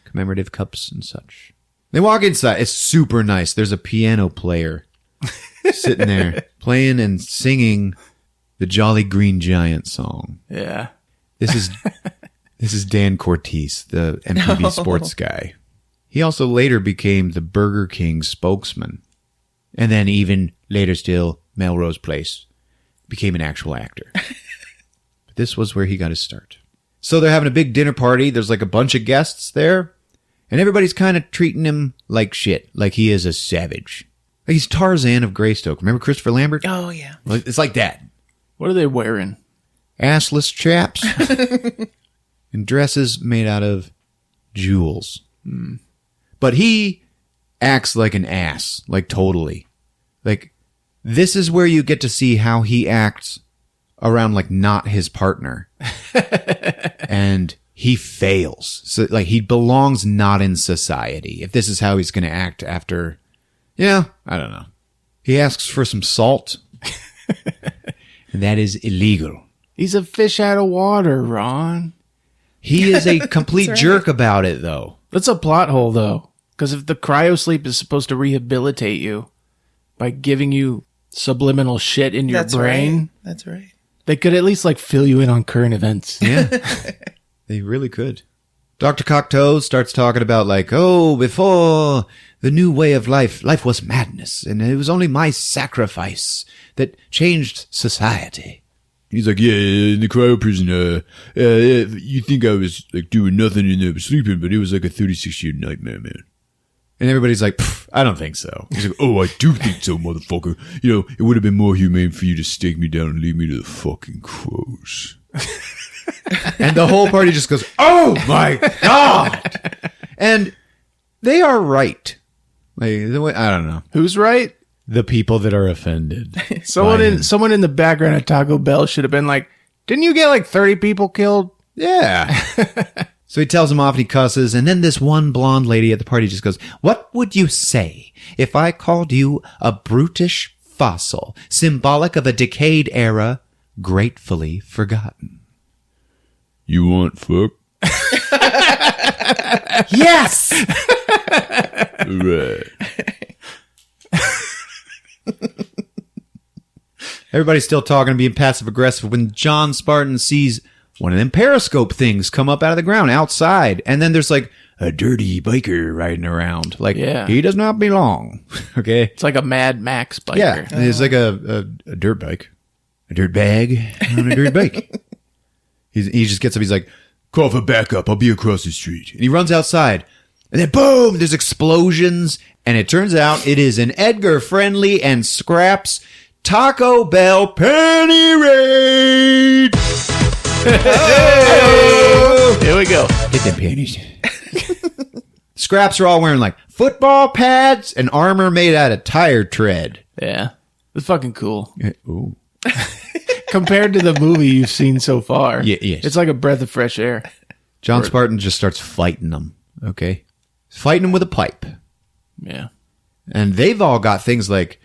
Commemorative cups and such. They walk inside. It's super nice. There's a piano player sitting there playing and singing the Jolly Green Giant song. Yeah. This is Dan Cortese, the MTV sports guy. He also later became the Burger King spokesman. And then even later still, Melrose Place became an actual actor. But this was where he got his start. So they're having a big dinner party. There's like a bunch of guests there. And everybody's kind of treating him like shit. Like he is a savage. Like he's Tarzan of Greystoke. Remember Christopher Lambert? Oh, yeah. Well, it's like that. What are they wearing? Assless chaps. And dresses made out of jewels. But he acts like an ass. Like totally. Like this is where you get to see how he acts around like not his partner. And he fails. So like he belongs not in society. If this is how he's going to act after, I don't know. He asks for some salt. And that is illegal. He's a fish out of water, Ron. He is a complete jerk about it though. That's a plot hole though. Because if the cryosleep is supposed to rehabilitate you by giving you subliminal shit in your brain. Right. That's right. They could at least like fill you in on current events. Yeah. They really could. Dr. Cocteau starts talking about like, before the new way of life was madness. And it was only my sacrifice that changed society. He's like, yeah, in the cryo prison, you think I was like doing nothing in there but sleeping, but it was like a 36-year nightmare, man. And everybody's like, I don't think so. He's like, oh, I do think so, motherfucker. You know, it would have been more humane for you to stake me down and leave me to the fucking crows. And the whole party just goes, oh my God. And they are right. Like, I don't know. Who's right? The people that are offended. Someone in the background at Taco Bell should have been like, didn't you get like 30 people killed? Yeah. So he tells him off and he cusses. And then this one blonde lady at the party just goes, what would you say if I called you a brutish fossil, symbolic of a decayed era, gratefully forgotten? You want fuck? Yes! Right. Everybody's still talking and being passive aggressive when John Spartan sees one of them periscope things come up out of the ground outside. And then there's like a dirty biker riding around. Like, he does not belong. Okay. It's like a Mad Max biker. Yeah. It's like a dirt bike. A dirt bag on a dirt bike. He just gets up. He's like, call for backup. I'll be across the street. And he runs outside. And then boom, there's explosions. And it turns out it is an Edgar Friendly and Scraps Taco Bell penny raid. Oh! Here we go. Get them panties. Scraps are all wearing like football pads and armor made out of tire tread. Yeah. It's fucking cool. Ooh. Compared to the movie you've seen so far. Yeah, yes. It's like a breath of fresh air. John Spartan just starts fighting them. Okay. Fighting them with a pipe. Yeah. And they've all got things like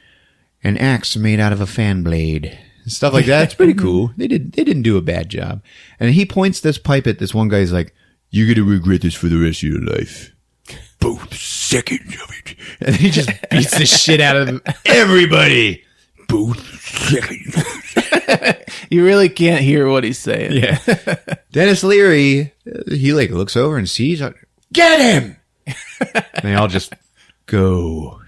an axe made out of a fan blade. Stuff like that. It's pretty cool. They didn't do a bad job. And he points this pipe at this one guy. He's like, you're going to regret this for the rest of your life. Both seconds of it. And he just beats the shit out of everybody. Both seconds. You really can't hear what he's saying. Yeah. Dennis Leary, he like looks over and sees, get him! And they all just go.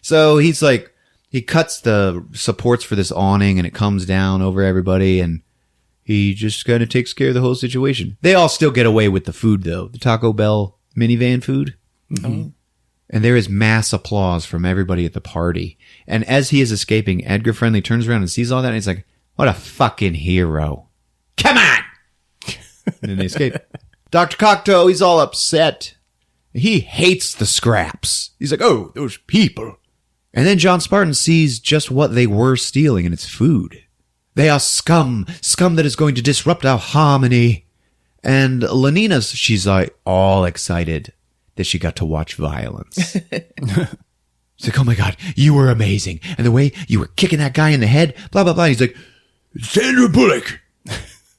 So he's like, he cuts the supports for this awning and it comes down over everybody and he just kind of takes care of the whole situation. They all still get away with the food though. The Taco Bell minivan food. Mm-hmm. And there is mass applause from everybody at the party. And as he is escaping, Edgar Friendly turns around and sees all that and he's like, what a fucking hero. Come on! And then they escape. Dr. Cocteau, he's all upset. He hates the Scraps. He's like, oh, those people. And then John Spartan sees just what they were stealing, and it's food. They are scum that is going to disrupt our harmony. And Lenina, she's like all excited. that she got to watch violence. She's like, oh my God, you were amazing. And the way you were kicking that guy in the head, blah, blah, blah. He's like, Sandra Bullock.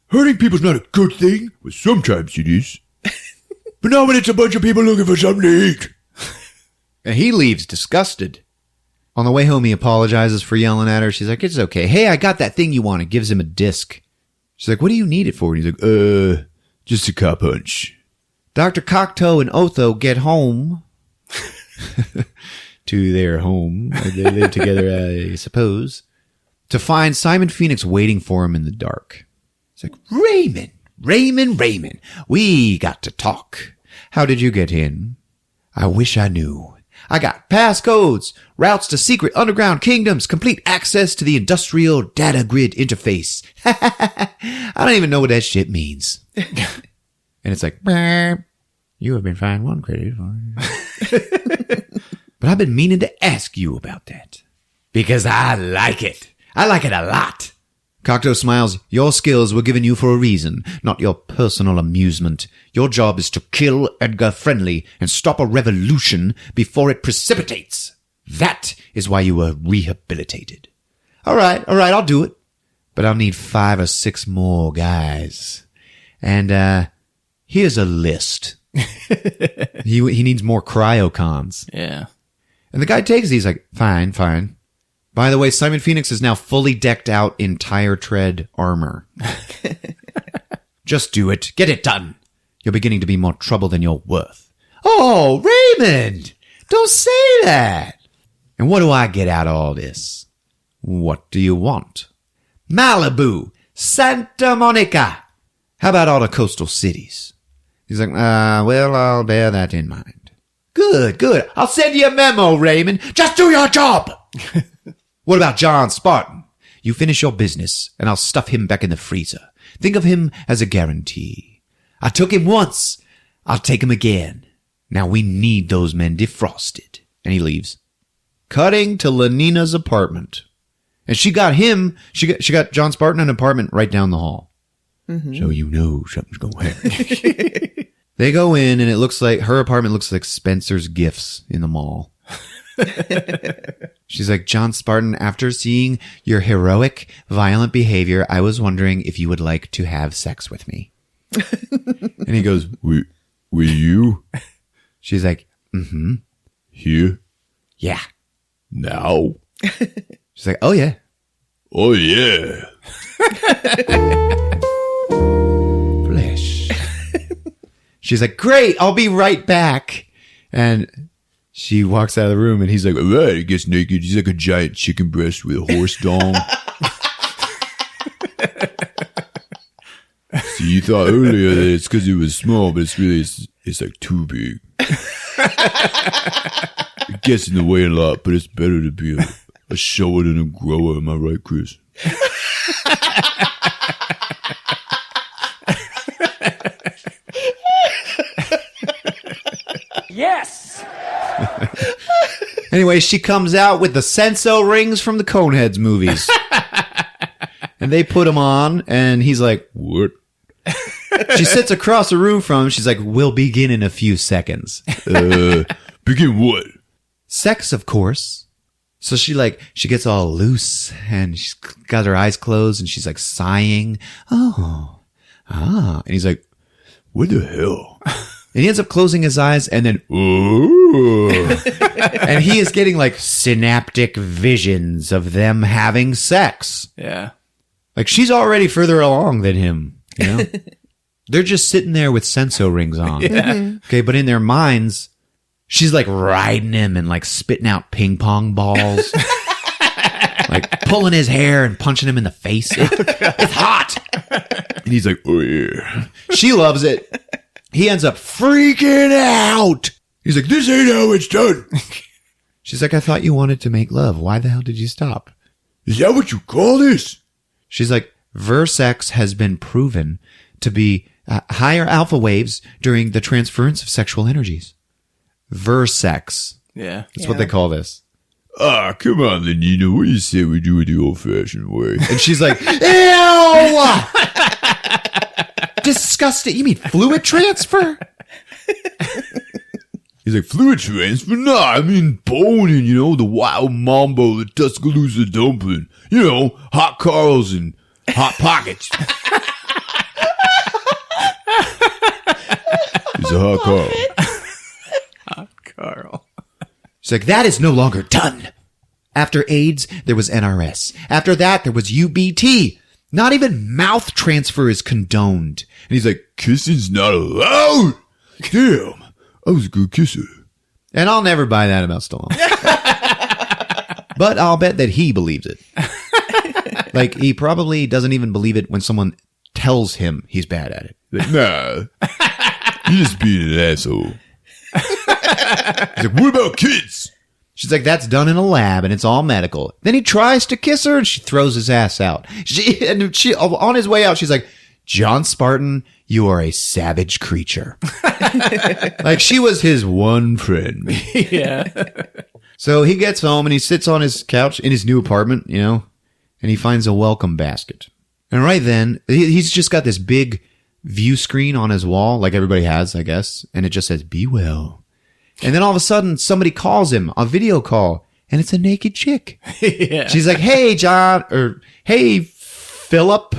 Hurting people's not a good thing, but sometimes it is. But not when it's a bunch of people looking for something to eat. and he leaves disgusted. On the way home, he apologizes for yelling at her. She's like, it's okay. Hey, I got that thing you wanted. Gives him a disc. She's like, what do you need it for? And he's like, just a cop punch. Dr. Cocteau and Otho get home to their home. They live together, I suppose, to find Simon Phoenix waiting for him in the dark. It's like, Raymond, we got to talk. How did you get in? I wish I knew. I got passcodes, routes to secret underground kingdoms, complete access to the industrial data grid interface. I don't even know what that shit means. And it's like, you have been fined one credit for. But I've been meaning to ask you about that. Because I like it. I like it a lot. Cocteau smiles. Your skills were given you for a reason, not your personal amusement. Your job is to kill Edgar Friendly and stop a revolution before it precipitates. That is why you were rehabilitated. All right, I'll do it. But I'll need 5 or 6 more guys. And, here's a list. He needs more cryocons. Yeah. And the guy takes it. He's like, fine. By the way, Simon Phoenix is now fully decked out in tire tread armor. Just do it. Get it done. You're beginning to be more trouble than you're worth. Oh, Raymond! Don't say that! And what do I get out of all this? What do you want? Malibu! Santa Monica! How about all the coastal cities? He's like, well, I'll bear that in mind. Good. I'll send you a memo, Raymond. Just do your job! What about John Spartan? You finish your business, and I'll stuff him back in the freezer. Think of him as a guarantee. I took him once. I'll take him again. Now we need those men defrosted. And he leaves. Cutting to Lenina's apartment. And she got John Spartan an apartment right down the hall. Mm-hmm. So you know something's going to happen. They go in, and it looks like her apartment looks like Spencer's Gifts in the mall. She's like, John Spartan, after seeing your heroic, violent behavior, I was wondering if you would like to have sex with me. And he goes, Will you? She's like, mm-hmm. Here? Yeah. Now? She's like, oh yeah. Oh yeah. Flesh. She's like, great, I'll be right back. And she walks out of the room, and he's like, all right, he gets naked. He's like a giant chicken breast with a horse dong. See, you thought earlier that it's because it was small, but it's like too big. It gets in the way a lot, but it's better to be a shower than a grower. Am I right, Chris? Yes! Anyway, she comes out with the Senso rings from the Coneheads movies. And they put them on, and he's like, what? She sits across the room from him. She's like, we'll begin in a few seconds. Begin what? Sex, of course. So she gets all loose, and she's got her eyes closed, and she's like sighing. And he's like, what the hell? And he ends up closing his eyes, and then, ooh. And he is getting like synaptic visions of them having sex. Yeah. Like she's already further along than him, you know? They're just sitting there with Senso rings on. Yeah. Okay, but in their minds, she's like riding him and like spitting out ping pong balls. Like pulling his hair and punching him in the face. It's hot. And he's like, oh yeah. She loves it. He ends up freaking out. He's like, this ain't how it's done. She's like, I thought you wanted to make love. Why the hell did you stop? Is that what you call this? She's like, Versex has been proven to be higher alpha waves during the transference of sexual energies. Versex. Yeah. That's what they call this. Ah, come on, Lenina. What do you say we do it the old-fashioned way? And she's like, ew! Disgusting. You mean fluid transfer? He's like, fluid transfer? Nah, I mean boning, the wild mambo, the Tuscaloosa dumpling. Hot Carls and Hot Pockets. It's a hot Carl. Hot Carl. She's like, that is no longer done. After AIDS, there was NRS. After that, there was UBT. Not even mouth transfer is condoned. And he's like, kissing's not allowed. Damn, I was a good kisser. And I'll never buy that about Stallone. But I'll bet that he believes it. Like, he probably doesn't even believe it when someone tells him he's bad at it. Like, nah, you're just being an asshole. He's like, what about kids? She's like, that's done in a lab and it's all medical. Then he tries to kiss her and she throws his ass out. She on his way out, she's like, John Spartan, you are a savage creature. Like she was his one friend. Yeah. So he gets home and he sits on his couch in his new apartment, and he finds a welcome basket. And right then, he's just got this big view screen on his wall, like everybody has, I guess. And it just says, be well. And then all of a sudden, somebody calls him, a video call, and it's a naked chick. Yeah. She's like, hey, John, or hey, Philip,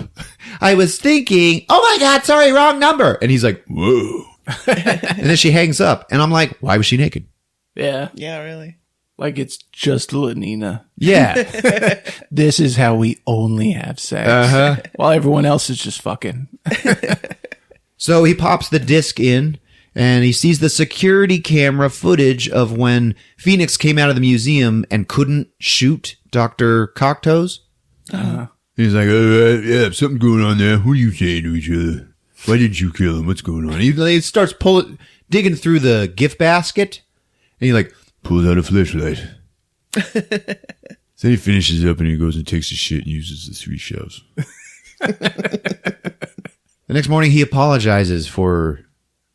I was thinking, oh my God, sorry, wrong number. And he's like, whoa. And then she hangs up. And I'm like, why was she naked? Yeah. Yeah, really. Like it's just Lenina. Yeah. This is how we only have sex. Uh-huh. While everyone else is just fucking. So he pops the disc in and he sees the security camera footage of when Phoenix came out of the museum and couldn't shoot Dr. Cocktoes. He's like, yeah, something going on there. What are you saying to each other? Why didn't you kill him? What's going on? He starts digging through the gift basket and he like pulls out a flashlight. Then he finishes up and he goes and takes his shit and uses the 3 shells. The next morning he apologizes for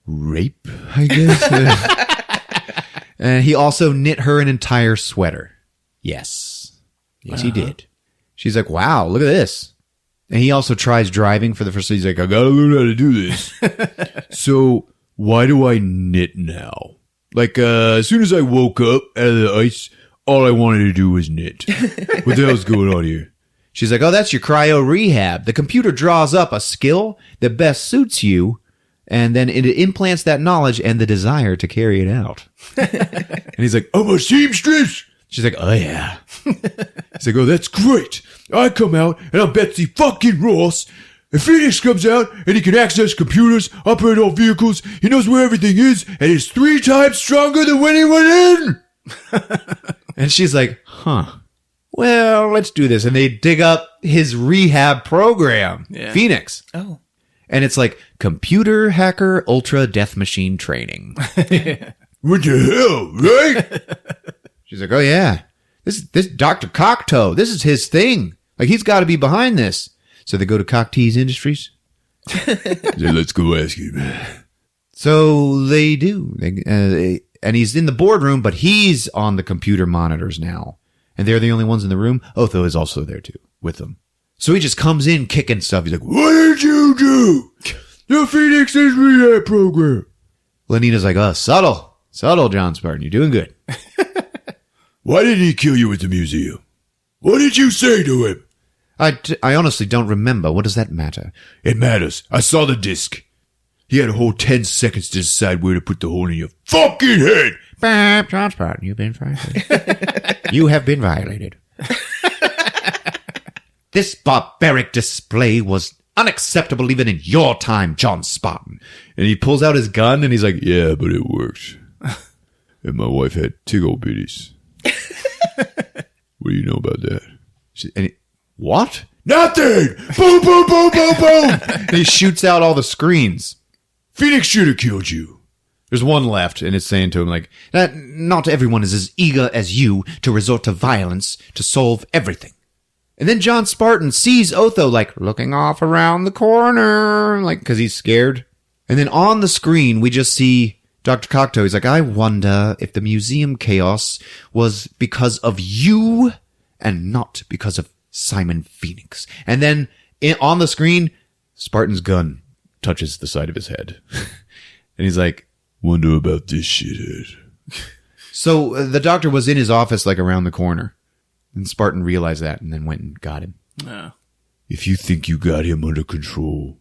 rape, I guess. And he also knit her an entire sweater. Yes, he did. She's like, wow, look at this. And he also tries driving for the first time. He's like, I gotta learn how to do this. So why do I knit now? Like, as soon as I woke up out of the ice, all I wanted to do was knit. What the hell's going on here? She's like, oh, that's your cryo rehab. The computer draws up a skill that best suits you, and then it implants that knowledge and the desire to carry it out. And he's like, I'm a seamstress. She's like, oh, yeah. He's like, oh, that's great. I come out, and I'm Betsy fucking Ross. And Phoenix comes out, and he can access computers, operate all vehicles. He knows where everything is, and he's 3 times stronger than when he went in. And she's like, huh. Well, let's do this. And they dig up his rehab program, Phoenix. Oh. And it's like computer hacker ultra death machine training. What the hell, right? She's like, oh yeah, this Dr. Cocktoe, this is his thing. Like he's got to be behind this. So they go to Cocktease Industries. So let's go ask him. So they do. And he's in the boardroom, but he's on the computer monitors now. And they're the only ones in the room. Otho is also there too, with them. So he just comes in kicking stuff. He's like, what did you do? The Phoenix's rehab program. Lenina's like, oh, subtle, John Spartan. You're doing good. Why didn't he kill you at the museum? What did you say to him? I honestly don't remember. What does that matter? It matters. I saw the disc. He had a whole 10 seconds to decide where to put the hole in your fucking head. John Spartan, you've been violated. You have been violated. This barbaric display was unacceptable even in your time, John Spartan. And he pulls out his gun and he's like, yeah, but it worked. And my wife had 2 old bitties. What do you know about that? What? Nothing! Boom, boom, boom, boom, boom! And he shoots out all the screens. Phoenix should have killed you. There's one left, and it's saying to him, like, not everyone is as eager as you to resort to violence to solve everything. And then John Spartan sees Otho, like, looking off around the corner, like, because he's scared. And then on the screen, we just see Dr. Cocktoe. He's like, I wonder if the museum chaos was because of you and not because of Simon Phoenix. And then on the screen, Spartan's gun touches the side of his head. And he's like, wonder about this shithead. So the doctor was in his office like around the corner. And Spartan realized that and then went and got him. Yeah. If you think you got him under control,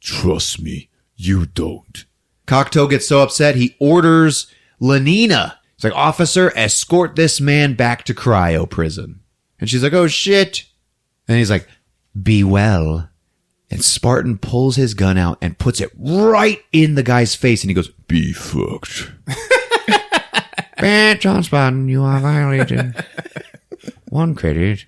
trust me, you don't. Cocteau gets so upset, he orders Lenina. He's like, officer, escort this man back to cryo prison. And she's like, oh, shit. And he's like, be well. And Spartan pulls his gun out and puts it right in the guy's face. And he goes, Be fucked. Bad John Spartan, you are violated. 1 credit.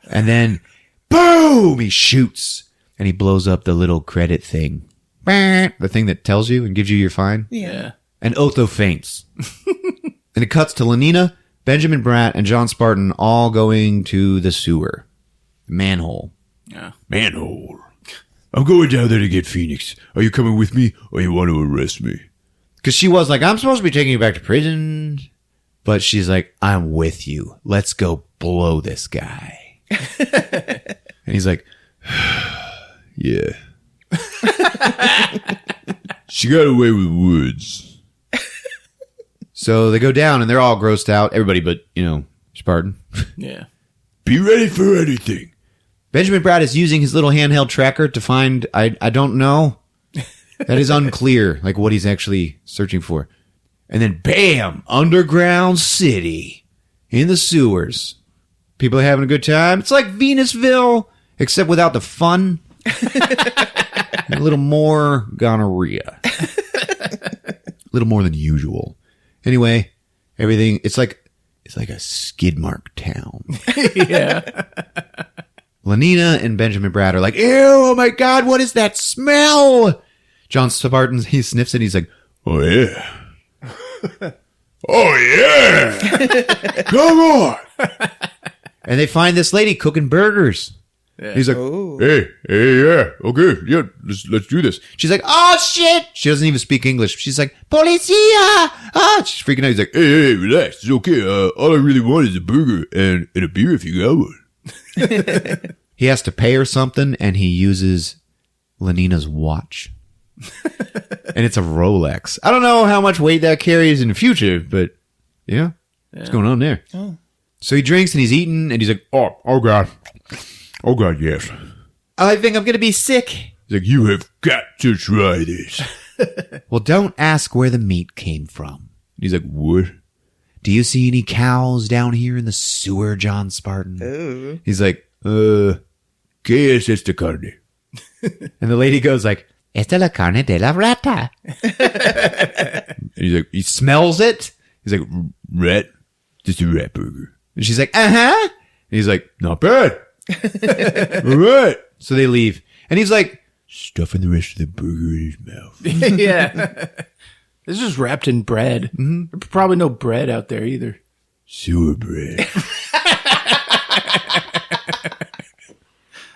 And then, boom, he shoots. And he blows up the little credit thing. The thing that tells you and gives you your fine. Yeah. And Otho faints. And it cuts to Lenina, Benjamin Bratt, and John Spartan all going to the sewer. Manhole. Yeah. Manhole. I'm going down there to get Phoenix. Are you coming with me, or you want to arrest me? Because she was like, I'm supposed to be taking you back to prison. But she's like, I'm with you. Let's go blow this guy. And he's like, Yeah. She got away with words. so they go down and they're all grossed out. Everybody but, Spartan. Yeah. Be ready for anything. Benjamin Bratt is using his little handheld tracker to find, I don't know. That is unclear, like what he's actually searching for. And then, bam, underground city in the sewers. People are having a good time. It's like Venusville, except without the fun. A little more gonorrhea. A little more than usual. Anyway, everything, it's like a skid mark town. Yeah. Lenina and Benjamin Bratt are like, ew, oh my God, what is that smell? John Spartan, he sniffs it. He's like, oh, yeah. Oh, yeah. Come on. And they find this lady cooking burgers. Yeah. He's like, hey, yeah, okay, yeah, let's do this. She's like, oh, shit. She doesn't even speak English. She's like, policia. Ah, she's freaking out. He's like, Hey, relax. It's okay. All I really want is a burger and a beer if you got one. he has to pay her something, and he uses Lenina's watch. And it's a Rolex. I don't know how much weight that carries in the future, but yeah. What's going on there? Oh. So he drinks and he's eating, and he's like, Oh, God. Oh, God, yes. I think I'm going to be sick. He's like, you have got to try this. Well, don't ask where the meat came from. He's like, what? Do you see any cows down here in the sewer, John Spartan? Ooh. He's like, ¿Qué es esta carne? and the lady goes like, esta la carne de la rata. And he's like, He smells it. He's like, rat? Just a rat burger. and she's like, uh-huh. And he's like, Not bad. All right. so they leave. And he's like, Stuffing the rest of the burger in his mouth. Yeah. This is wrapped in bread. Mm-hmm. There's probably no bread out there either. Sewer bread.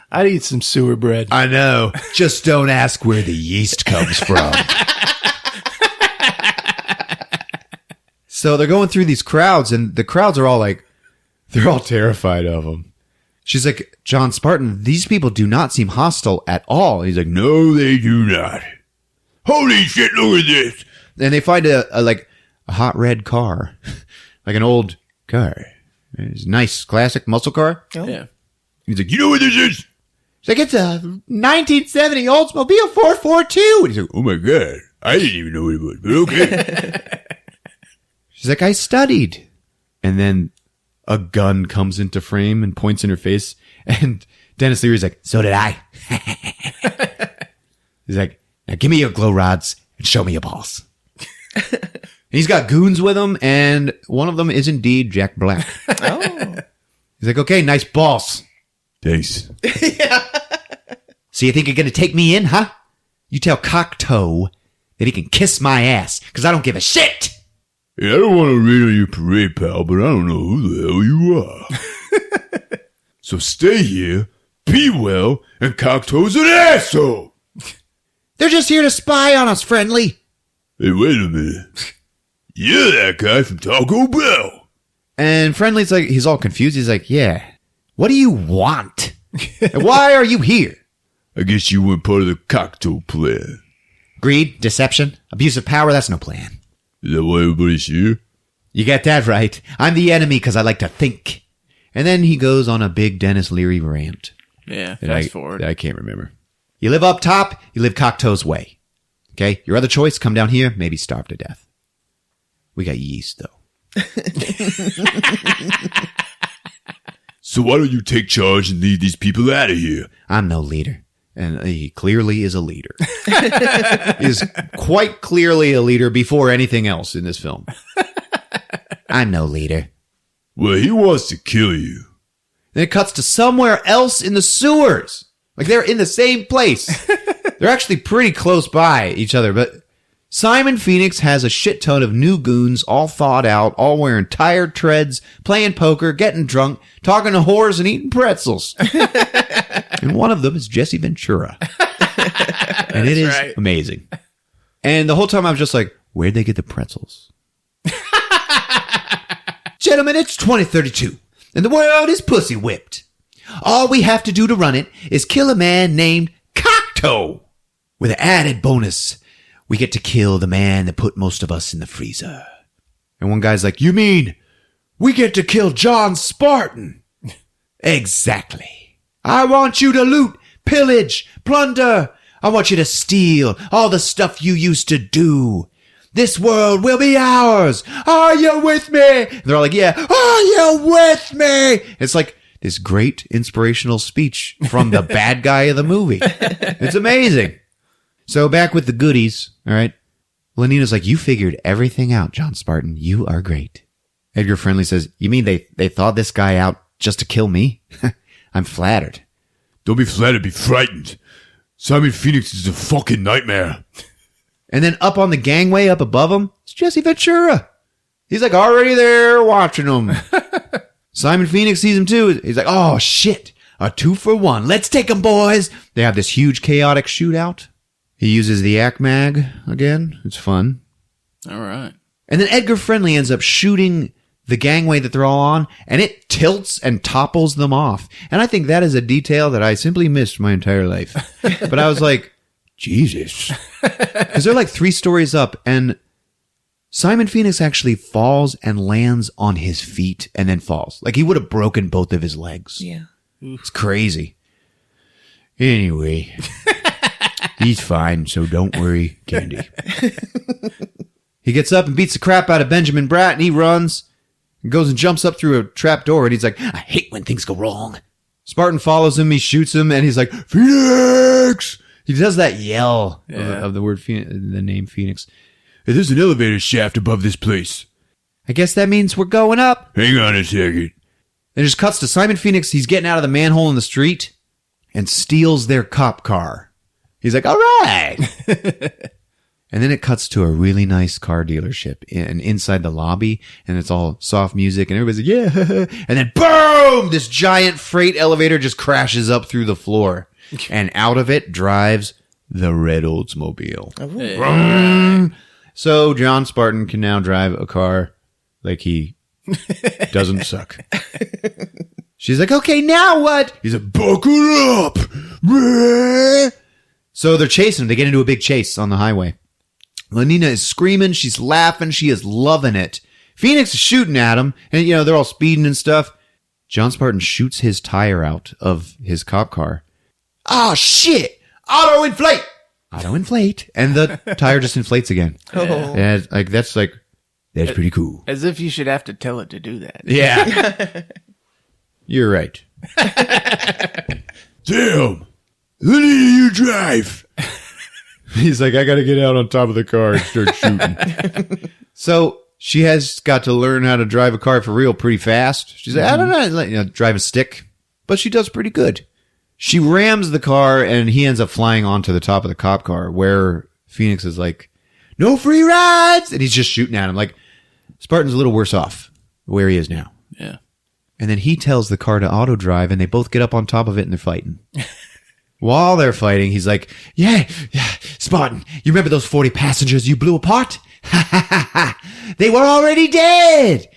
I'd eat some sewer bread. I know. Just don't ask where the yeast comes from. So they're going through these crowds, and the crowds are all like, they're all terrified of him. She's like, John Spartan, these people do not seem hostile at all. And he's like, no. No, they do not. Holy shit, look at this. And they find a hot red car, like an old car. It's a nice, classic muscle car. Oh. Yeah. He's like, you know what this is? She's like, it's a 1970 Oldsmobile 442. And he's like, Oh my God. I didn't even know what it was, but okay. she's like, I studied. And then a gun comes into frame and points in her face. And Dennis Leary's like, so did I. He's like, now give me your glow rods and show me your balls. He's got goons with him, and one of them is indeed Jack Black. Oh. He's like, okay, nice balls. Thanks. So you think you're going to take me in, huh? You tell Cocteau that he can kiss my ass, because I don't give a shit. Yeah, I don't want to rain on your parade, pal, but I don't know who the hell you are. So stay here, be well, and Cocteau's an asshole. They're just here to spy on us, Friendly. Hey, wait a minute. You're that guy from Taco Bell. And Friendly's like, he's all confused. He's like, yeah, what do you want? And why are you here? I guess you weren't part of the Cocteau plan. Greed, deception, abuse of power, that's no plan. Is that why everybody's here? You get that right. I'm the enemy because I like to think. And then he goes on a big Dennis Leary rant. Yeah, fast forward. I can't remember. You live up top, you live Cocteau's way. Okay? Your other choice, come down here, maybe starve to death. We got yeast, though. So why don't you take charge and lead these people out of here? I'm no leader. And he clearly is a leader. Is quite clearly a leader before anything else in this film. I'm no leader. Well, he wants to kill you. Then it cuts to somewhere else in the sewers. Like they're in the same place. They're actually pretty close by each other, but Simon Phoenix has a shit ton of new goons, all thawed out, all wearing tired treads, playing poker, getting drunk, talking to whores, and eating pretzels. And one of them is Jesse Ventura. And it is amazing. And the whole time I was just like, where'd they get the pretzels? Gentlemen, it's 2032, and the world is pussy whipped. All we have to do to run it is kill a man named Cocteau. With an added bonus, we get to kill the man that put most of us in the freezer. And one guy's like, you mean we get to kill John Spartan? Exactly. I want you to loot, pillage, plunder. I want you to steal all the stuff you used to do. This world will be ours. Are you with me? And they're all like, yeah. Are you with me? It's like this great inspirational speech from the bad guy of the movie. It's amazing. So back with the goodies, all right? Lenina's like, you figured everything out, John Spartan. You are great. Edgar Friendly says, you mean they thought this guy out just to kill me? I'm flattered. Don't be flattered, be frightened. Simon Phoenix is a fucking nightmare. And then up on the gangway up above him, it's Jesse Ventura. He's like already there watching him. Simon Phoenix sees him too. He's like, oh shit, a 2-for-1. Let's take him, boys. They have this huge chaotic shootout. He uses the AK mag again. It's fun. All right. And then Edgar Friendly ends up shooting the gangway that they're all on, and it tilts and topples them off. And I think that is a detail that I simply missed my entire life. But I was like, Jesus. Because they're like 3 stories up, and Simon Phoenix actually falls and lands on his feet and then falls. Like he would have broken both of his legs. Yeah. It's crazy. Anyway, he's fine, so don't worry, Candy. He gets up and beats the crap out of Benjamin Bratt, and he runs and goes and jumps up through a trap door, and he's like, I hate when things go wrong. Spartan follows him, he shoots him, and he's like, Phoenix! He does that yell of the word, the name Phoenix. Hey, there's an elevator shaft above this place. I guess that means we're going up. Hang on a second. Then it just cuts to Simon Phoenix. He's getting out of the manhole in the street and steals their cop car. He's like, all right. And then it cuts to a really nice car dealership and inside the lobby, and it's all soft music, and everybody's like, yeah. And then boom, this giant freight elevator just crashes up through the floor, and out of it drives the red Oldsmobile. Yeah. So John Spartan can now drive a car like he doesn't suck. She's like, okay, now what? He's like, buckle up. So they're chasing him. They get into a big chase on the highway. Lenina is screaming. She's laughing. She is loving it. Phoenix is shooting at him. And, they're all speeding and stuff. John Spartan shoots his tire out of his cop car. Oh, shit. Auto inflate. And the tire just inflates again. Oh. And that's pretty cool. As if you should have to tell it to do that. Yeah. You're right. Damn. Lenina, you drive. He's like, I got to get out on top of the car and start shooting. So she has got to learn how to drive a car for real pretty fast. She's like, I don't know, drive a stick. But she does pretty good. She rams the car, and he ends up flying onto the top of the cop car, where Phoenix is like, no free rides! And he's just shooting at him. Like, Spartan's a little worse off where he is now. Yeah. And then he tells the car to auto drive, and they both get up on top of it, and they're fighting. While they're fighting, he's like, yeah, Spartan, you remember those 40 passengers you blew apart? Ha ha ha ha. They were already dead.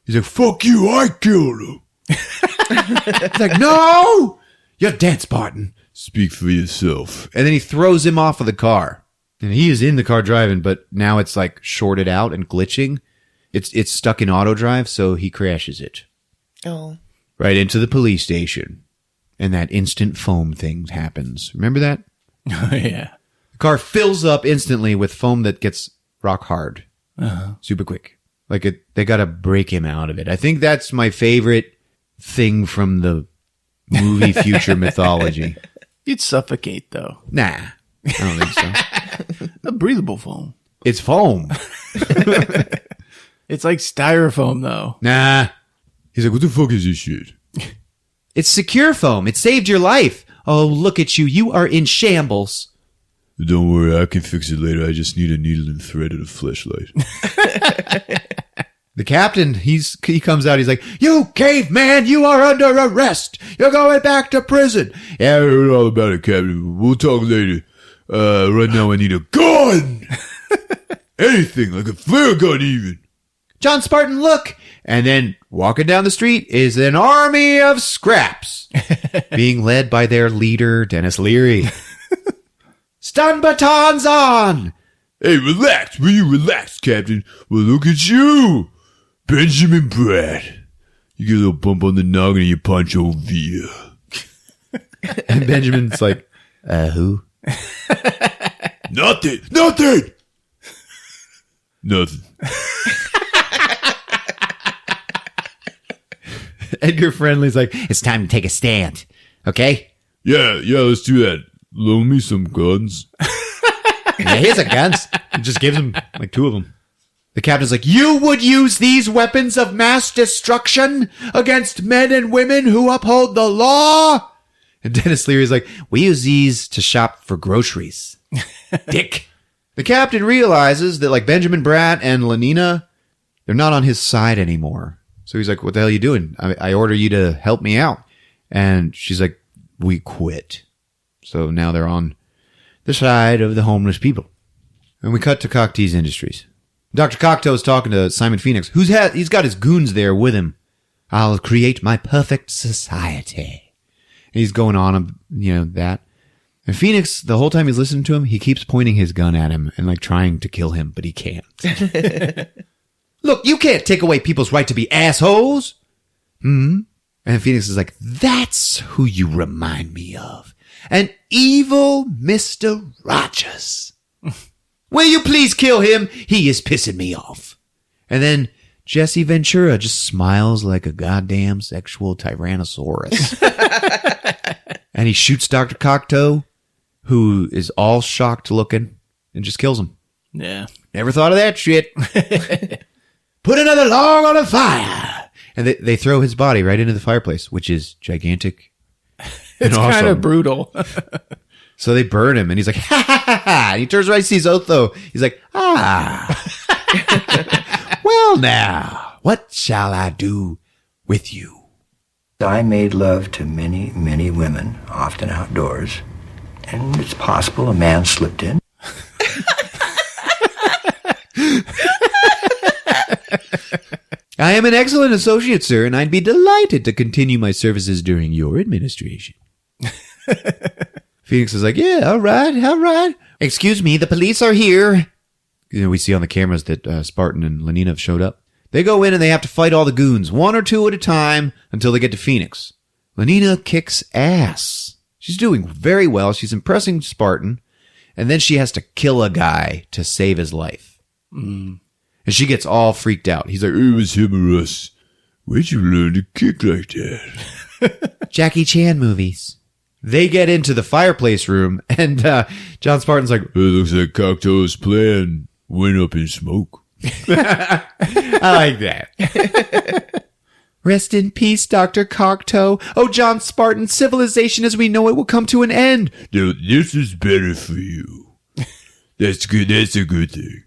He's like, fuck you, I killed him. He's like, no! You're dead, Spartan. Speak for yourself. And then he throws him off of the car. And he is in the car driving, but now it's like shorted out and glitching. It's stuck in auto drive, so he crashes it Oh. right into the police station. And that instant foam thing happens. Remember that? Oh, yeah. The car fills up instantly with foam that gets rock hard. Super quick. They got to break him out of it. I think that's my favorite thing from the movie future mythology. You'd suffocate, though. Nah, I don't think so. A breathable foam. It's foam. It's like styrofoam, though. Nah. He's like, what the fuck is this shit? It's secure foam. It saved your life. Oh, look at you. You are in shambles. Don't worry, I can fix it later. I just need a needle and thread and a flashlight. The captain, he comes out. He's like, you caveman, you are under arrest. You're going back to prison. Yeah, I heard all about it, Captain. We'll talk later. Right now I need a gun. Anything, like a flare gun even. John Spartan, look. And then walking down the street is an army of scraps being led by their leader, Dennis Leary. Stun batons on. Hey, relax. Will you relax, Captain? Well, look at you. Benjamin Bratt. You get a little bump on the noggin and you punch over here. And Benjamin's like, who? Nothing. Nothing. Edgar Friendly's like, it's time to take a stand. Okay? Yeah, let's do that. Loan me some guns. Yeah, here's a guns. He just gives him like 2 of them. The captain's like, you would use these weapons of mass destruction against men and women who uphold the law? And Dennis Leary's like, we use these to shop for groceries. Dick. The captain realizes that like Benjamin Bratt and Lenina, they're not on his side anymore. So he's like, what the hell are you doing? I order you to help me out. And she's like, we quit. So now they're on the side of the homeless people. And we cut to Cocteau's Industries. Dr. Cocteau is talking to Simon Phoenix, he's got his goons there with him. I'll create my perfect society. And he's going on, that. And Phoenix, the whole time he's listening to him, he keeps pointing his gun at him and like trying to kill him, but he can't. Look, you can't take away people's right to be assholes. And Phoenix is like, that's who you remind me of. An evil Mr. Rogers. Will you please kill him? He is pissing me off. And then Jesse Ventura just smiles like a goddamn sexual tyrannosaurus. And he shoots Dr. Cocteau, who is all shocked looking, and just kills him. Yeah. Never thought of that shit. Put another log on the fire. And they throw his body right into the fireplace, which is gigantic. It's awesome. kind of brutal. So they burn him, and he's like, ha, ha, ha, ha. And he turns around and sees Otho. He's like, well, now, what shall I do with you? I made love to many, many women, often outdoors. And it's possible a man slipped in. I am an excellent associate, sir, and I'd be delighted to continue my services during your administration. Phoenix is like, yeah, all right. Excuse me, the police are here. We see on the cameras that Spartan and Lenina have showed up. They go in and they have to fight all the goons, 1 or 2 at a time, until they get to Phoenix. Lenina kicks ass. She's doing very well. She's impressing Spartan. And then she has to kill a guy to save his life. And she gets all freaked out. He's like, It was him or us. Where'd you learn to kick like that? Jackie Chan movies. They get into the fireplace room, and John Spartan's like, It looks like Cocteau's plan went up in smoke. I like that. Rest in peace, Dr. Cocteau. Oh, John Spartan, civilization as we know it will come to an end. Now, this is better for you. That's good. That's a good thing.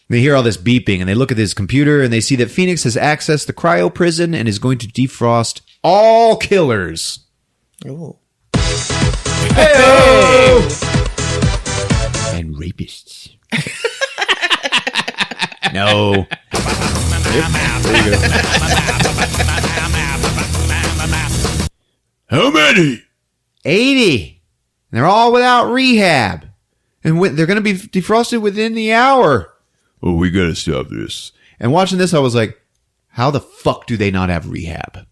They hear all this beeping, and they look at his computer, and they see that Phoenix has accessed the cryo prison and is going to defrost all killers. Ooh. Hey-o! And rapists. No. Yep. There you go. How many? 80. And they're all without rehab. And they're going to be defrosted within the hour. Oh, we gotta stop this. And watching this, I was like, how the fuck do they not have rehab?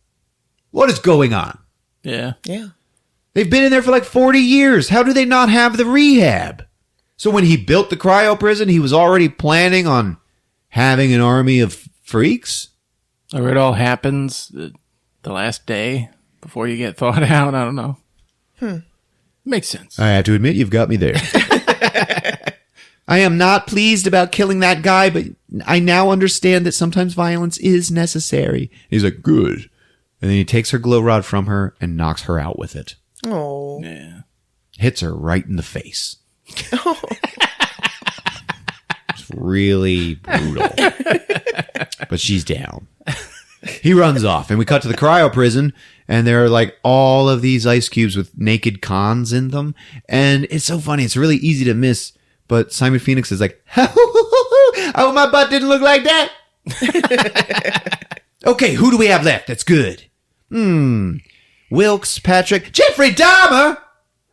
What is going on? Yeah. Yeah. They've been in there for like 40 years. How do they not have the rehab? So when he built the cryo prison, he was already planning on having an army of freaks? Or it all happens the last day before you get thawed out. I don't know. Makes sense. I have to admit, you've got me there. I am not pleased about killing that guy, but I now understand that sometimes violence is necessary. He's like, good. And then he takes her glow rod from her and knocks her out with it. Oh. Yeah. Hits her right in the face. It's really brutal. But she's down. He runs off, and we cut to the cryo prison, and there are like all of these ice cubes with naked cons in them. And it's so funny. It's really easy to miss. But Simon Phoenix is like, oh, my butt didn't look like that. Okay, who do we have left? That's good. Wilkes, Patrick, Jeffrey Dahmer.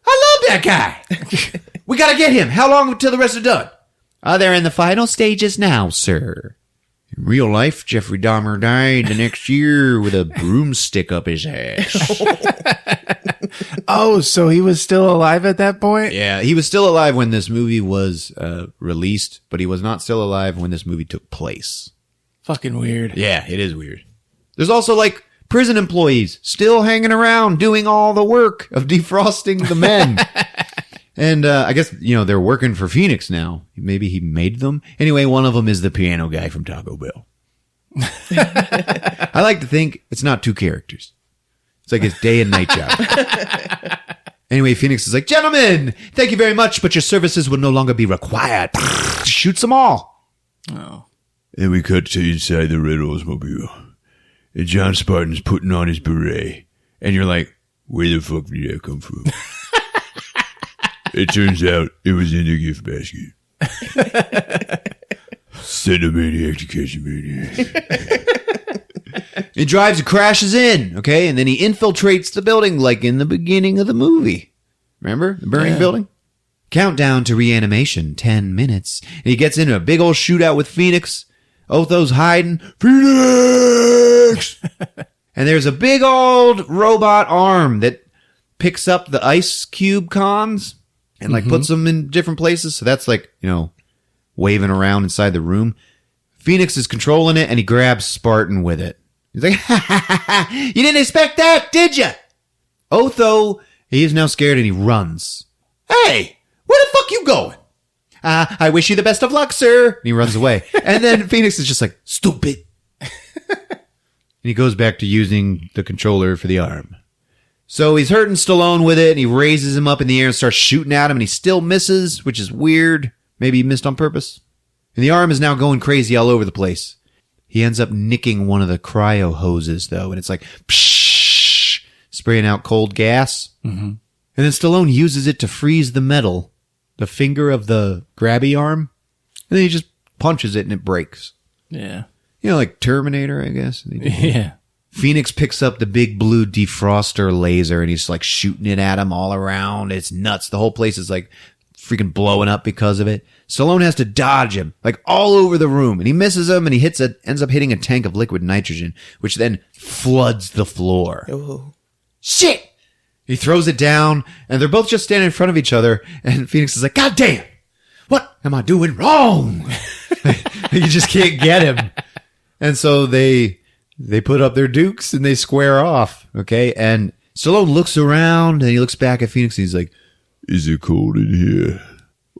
I love that guy. We got to get him. How long until the rest are done? They're in the final stages now, sir. In real life, Jeffrey Dahmer died the next year with a broomstick up his ass. Oh, so he was still alive at that point? Yeah, he was still alive when this movie was released, but he was not still alive when this movie took place. Fucking weird. Yeah, it is weird. There's also like prison employees still hanging around doing all the work of defrosting the men. And I guess, they're working for Phoenix now. Maybe he made them. Anyway, one of them is the piano guy from Taco Bell. I like to think it's not two characters. It's like his day and night job. Anyway, Phoenix is like, gentlemen, thank you very much, but your services will no longer be required. Shoots them all. Oh. Then we cut to inside the Red Oldsmobile. And John Spartan's putting on his beret. And you're like, where the fuck did that come from? It turns out it was in the gift basket. Send a maniac to catch a maniac. He drives and crashes in, okay? And then he infiltrates the building like in the beginning of the movie. Remember? The burning building? Countdown to reanimation, 10 minutes. And he gets into a big old shootout with Phoenix. Otho's hiding. Phoenix! And there's a big old robot arm that picks up the ice cube cons and like puts them in different places. So that's like, waving around inside the room. Phoenix is controlling it and he grabs Spartan with it. He's like, you didn't expect that, did you? Otho, he is now scared and he runs. Hey, where the fuck you going? I wish you the best of luck, sir. And he runs away. And then Phoenix is just like, stupid. And he goes back to using the controller for the arm. So he's hurting Stallone with it and he raises him up in the air and starts shooting at him and he still misses, which is weird. Maybe he missed on purpose. And the arm is now going crazy all over the place. He ends up nicking one of the cryo hoses, though, and it's like, psh, spraying out cold gas. Mm-hmm. And then Stallone uses it to freeze the metal, the finger of the grabby arm, and then he just punches it and it breaks. Yeah. Like Terminator, I guess. Yeah. Phoenix picks up the big blue defroster laser and he's like shooting it at him all around. It's nuts. The whole place is like freaking blowing up because of it. Stallone has to dodge him, like all over the room, and he misses him, and he ends up hitting a tank of liquid nitrogen, which then floods the floor. Ooh. Shit! He throws it down, and they're both just standing in front of each other, and Phoenix is like, God damn! What am I doing wrong? You just can't get him. And so they put up their dukes, and they square off, okay? And Stallone looks around, and he looks back at Phoenix, and he's like, Is it cold in here?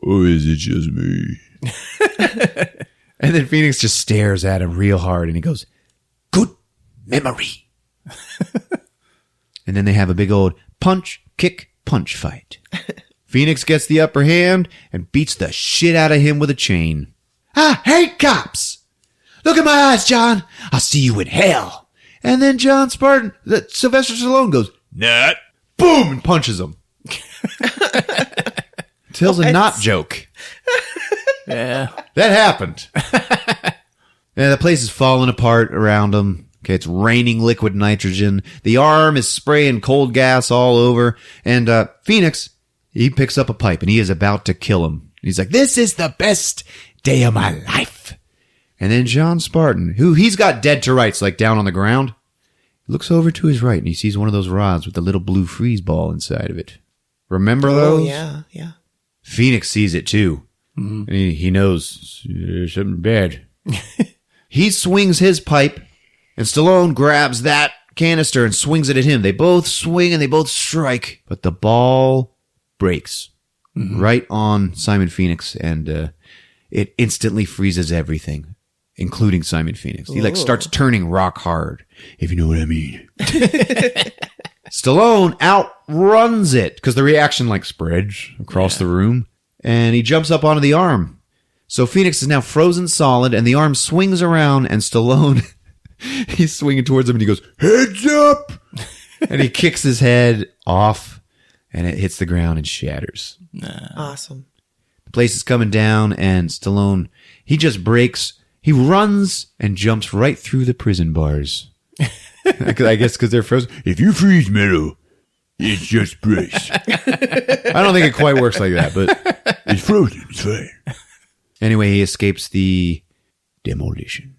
Or is it just me? And then Phoenix just stares at him real hard and he goes, good memory. And then they have a big old punch, kick, punch fight. Phoenix gets the upper hand and beats the shit out of him with a chain. I hate cops. Look at my eyes, John. I'll see you in hell. And then John Spartan, Sylvester Stallone goes, Nut. Boom, and punches him. Tells a not joke. Yeah. That happened. Yeah, the place is falling apart around him. Okay, it's raining liquid nitrogen. The arm is spraying cold gas all over. And Phoenix, he picks up a pipe and he is about to kill him. He's like, this is the best day of my life. And then John Spartan, who he's got dead to rights, like down on the ground, looks over to his right and he sees one of those rods with a little blue freeze ball inside of it. Remember those? Oh, yeah. Phoenix sees it too. And he knows there's something bad. He swings his pipe and Stallone grabs that canister and swings it at him. They both swing and they both strike, but the ball breaks right on Simon Phoenix and it instantly freezes everything, including Simon Phoenix. He starts turning rock hard, if you know what I mean. Stallone outruns it because the reaction spreads across the room and he jumps up onto the arm. So Phoenix is now frozen solid and the arm swings around and Stallone, he's swinging towards him and he goes, heads up! And he kicks his head off and it hits the ground and shatters. Awesome. The place is coming down and Stallone, he just breaks. He runs and jumps right through the prison bars. I guess because they're frozen. If you freeze metal, it just breaks. I don't think it quite works like that, but It's frozen. It's fine. anyway, he escapes the demolition.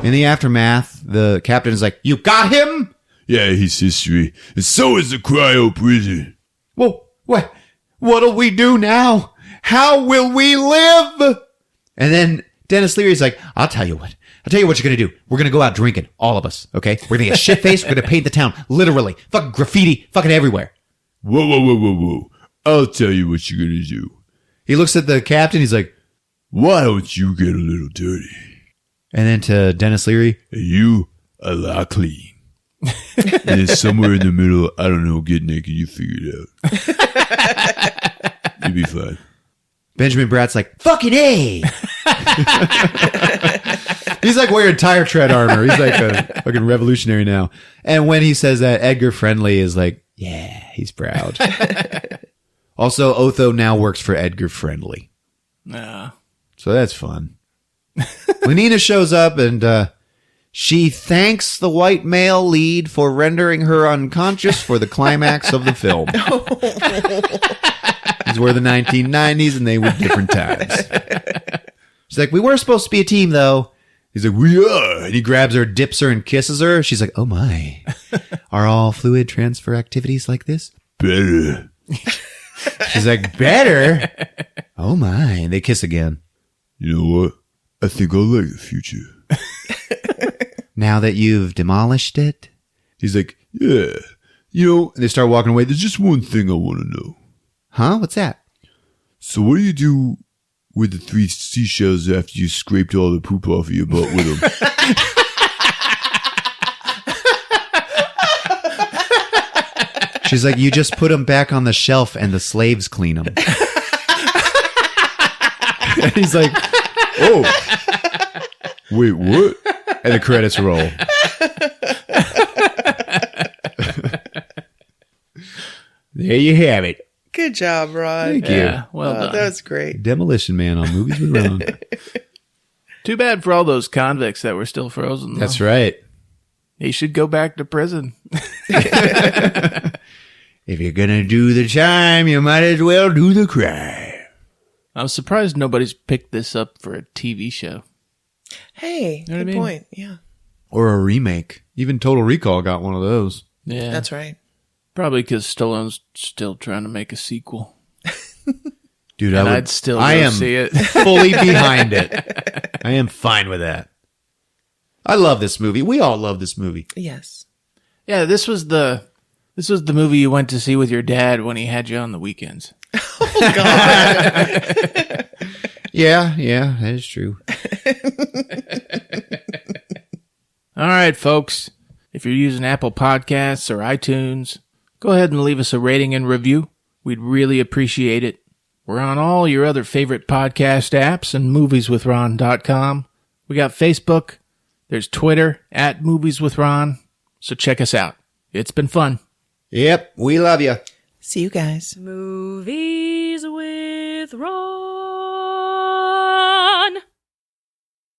In the aftermath, the captain is like, you got him? Yeah, he's history. And so is the cryo prison. Well, what'll we do now? How will we live? And then Dennis Leary's like, I'll tell you what you're going to do. We're going to go out drinking, all of us, okay? We're going to get shit-faced. We're going to paint the town, literally. Fucking graffiti, fucking everywhere. Whoa. I'll tell you what you're going to do. He looks at the captain. He's like, Why don't you get a little dirty? and then to Dennis Leary, And you a lot clean. And then somewhere in the middle, I don't know, get naked, you figure it out. You'll be fine. Benjamin Bratt's like, fucking A. He's like wearing tire tread armor. He's like a fucking revolutionary now. And when he says that, Edgar Friendly is like, yeah, he's proud. Also, Otho now works for Edgar Friendly. Yeah. So that's fun. Lenina shows up and she thanks the white male lead for rendering her unconscious for the climax of the film. These were the 1990s and they were different times. She's like, we were supposed to be a team though. He's like, we are. And he grabs her, dips her, and kisses her. She's like, oh my. Are all fluid transfer activities like this? Better. She's like, better? Oh my. And they kiss again. You know what? I think I like the future. Now that you've demolished it? He's like, yeah. You know, and they start walking away. There's just one thing I want to know. Huh? What's that? So what do you do with the 3 seashells after you scraped all the poop off of your butt with them? She's like, you just put them back on the shelf and the slaves clean them. And he's like, Oh. Wait, what? and the credits roll. There you have it. Good job, Rod. Thank you. Yeah, well done. That was great. Demolition Man on Movies with Ron. Too bad for all those convicts that were still frozen. Though. That's right. He should go back to prison. If you're going to do the time, you might as well do the crime. I'm surprised nobody's picked this up for a TV show. Hey, know what I good mean? point. Yeah, Or a remake. Even Total Recall got one of those. Yeah, that's right. probably because Stallone's still trying to make a sequel. Dude, And I'd still I go am see it. fully behind it. I am fine with that. I love this movie. We all love this movie. Yes. Yeah, this was the movie you went to see with your dad when he had you on the weekends. Oh God. Yeah, that is true. All right, folks. If you're using Apple Podcasts or iTunes, go ahead and leave us a rating and review. We'd really appreciate it. We're on all your other favorite podcast apps and movieswithron.com. We got Facebook. There's Twitter @movieswithron. So check us out. It's been fun. Yep, we love you. See you guys. Movies with Ron.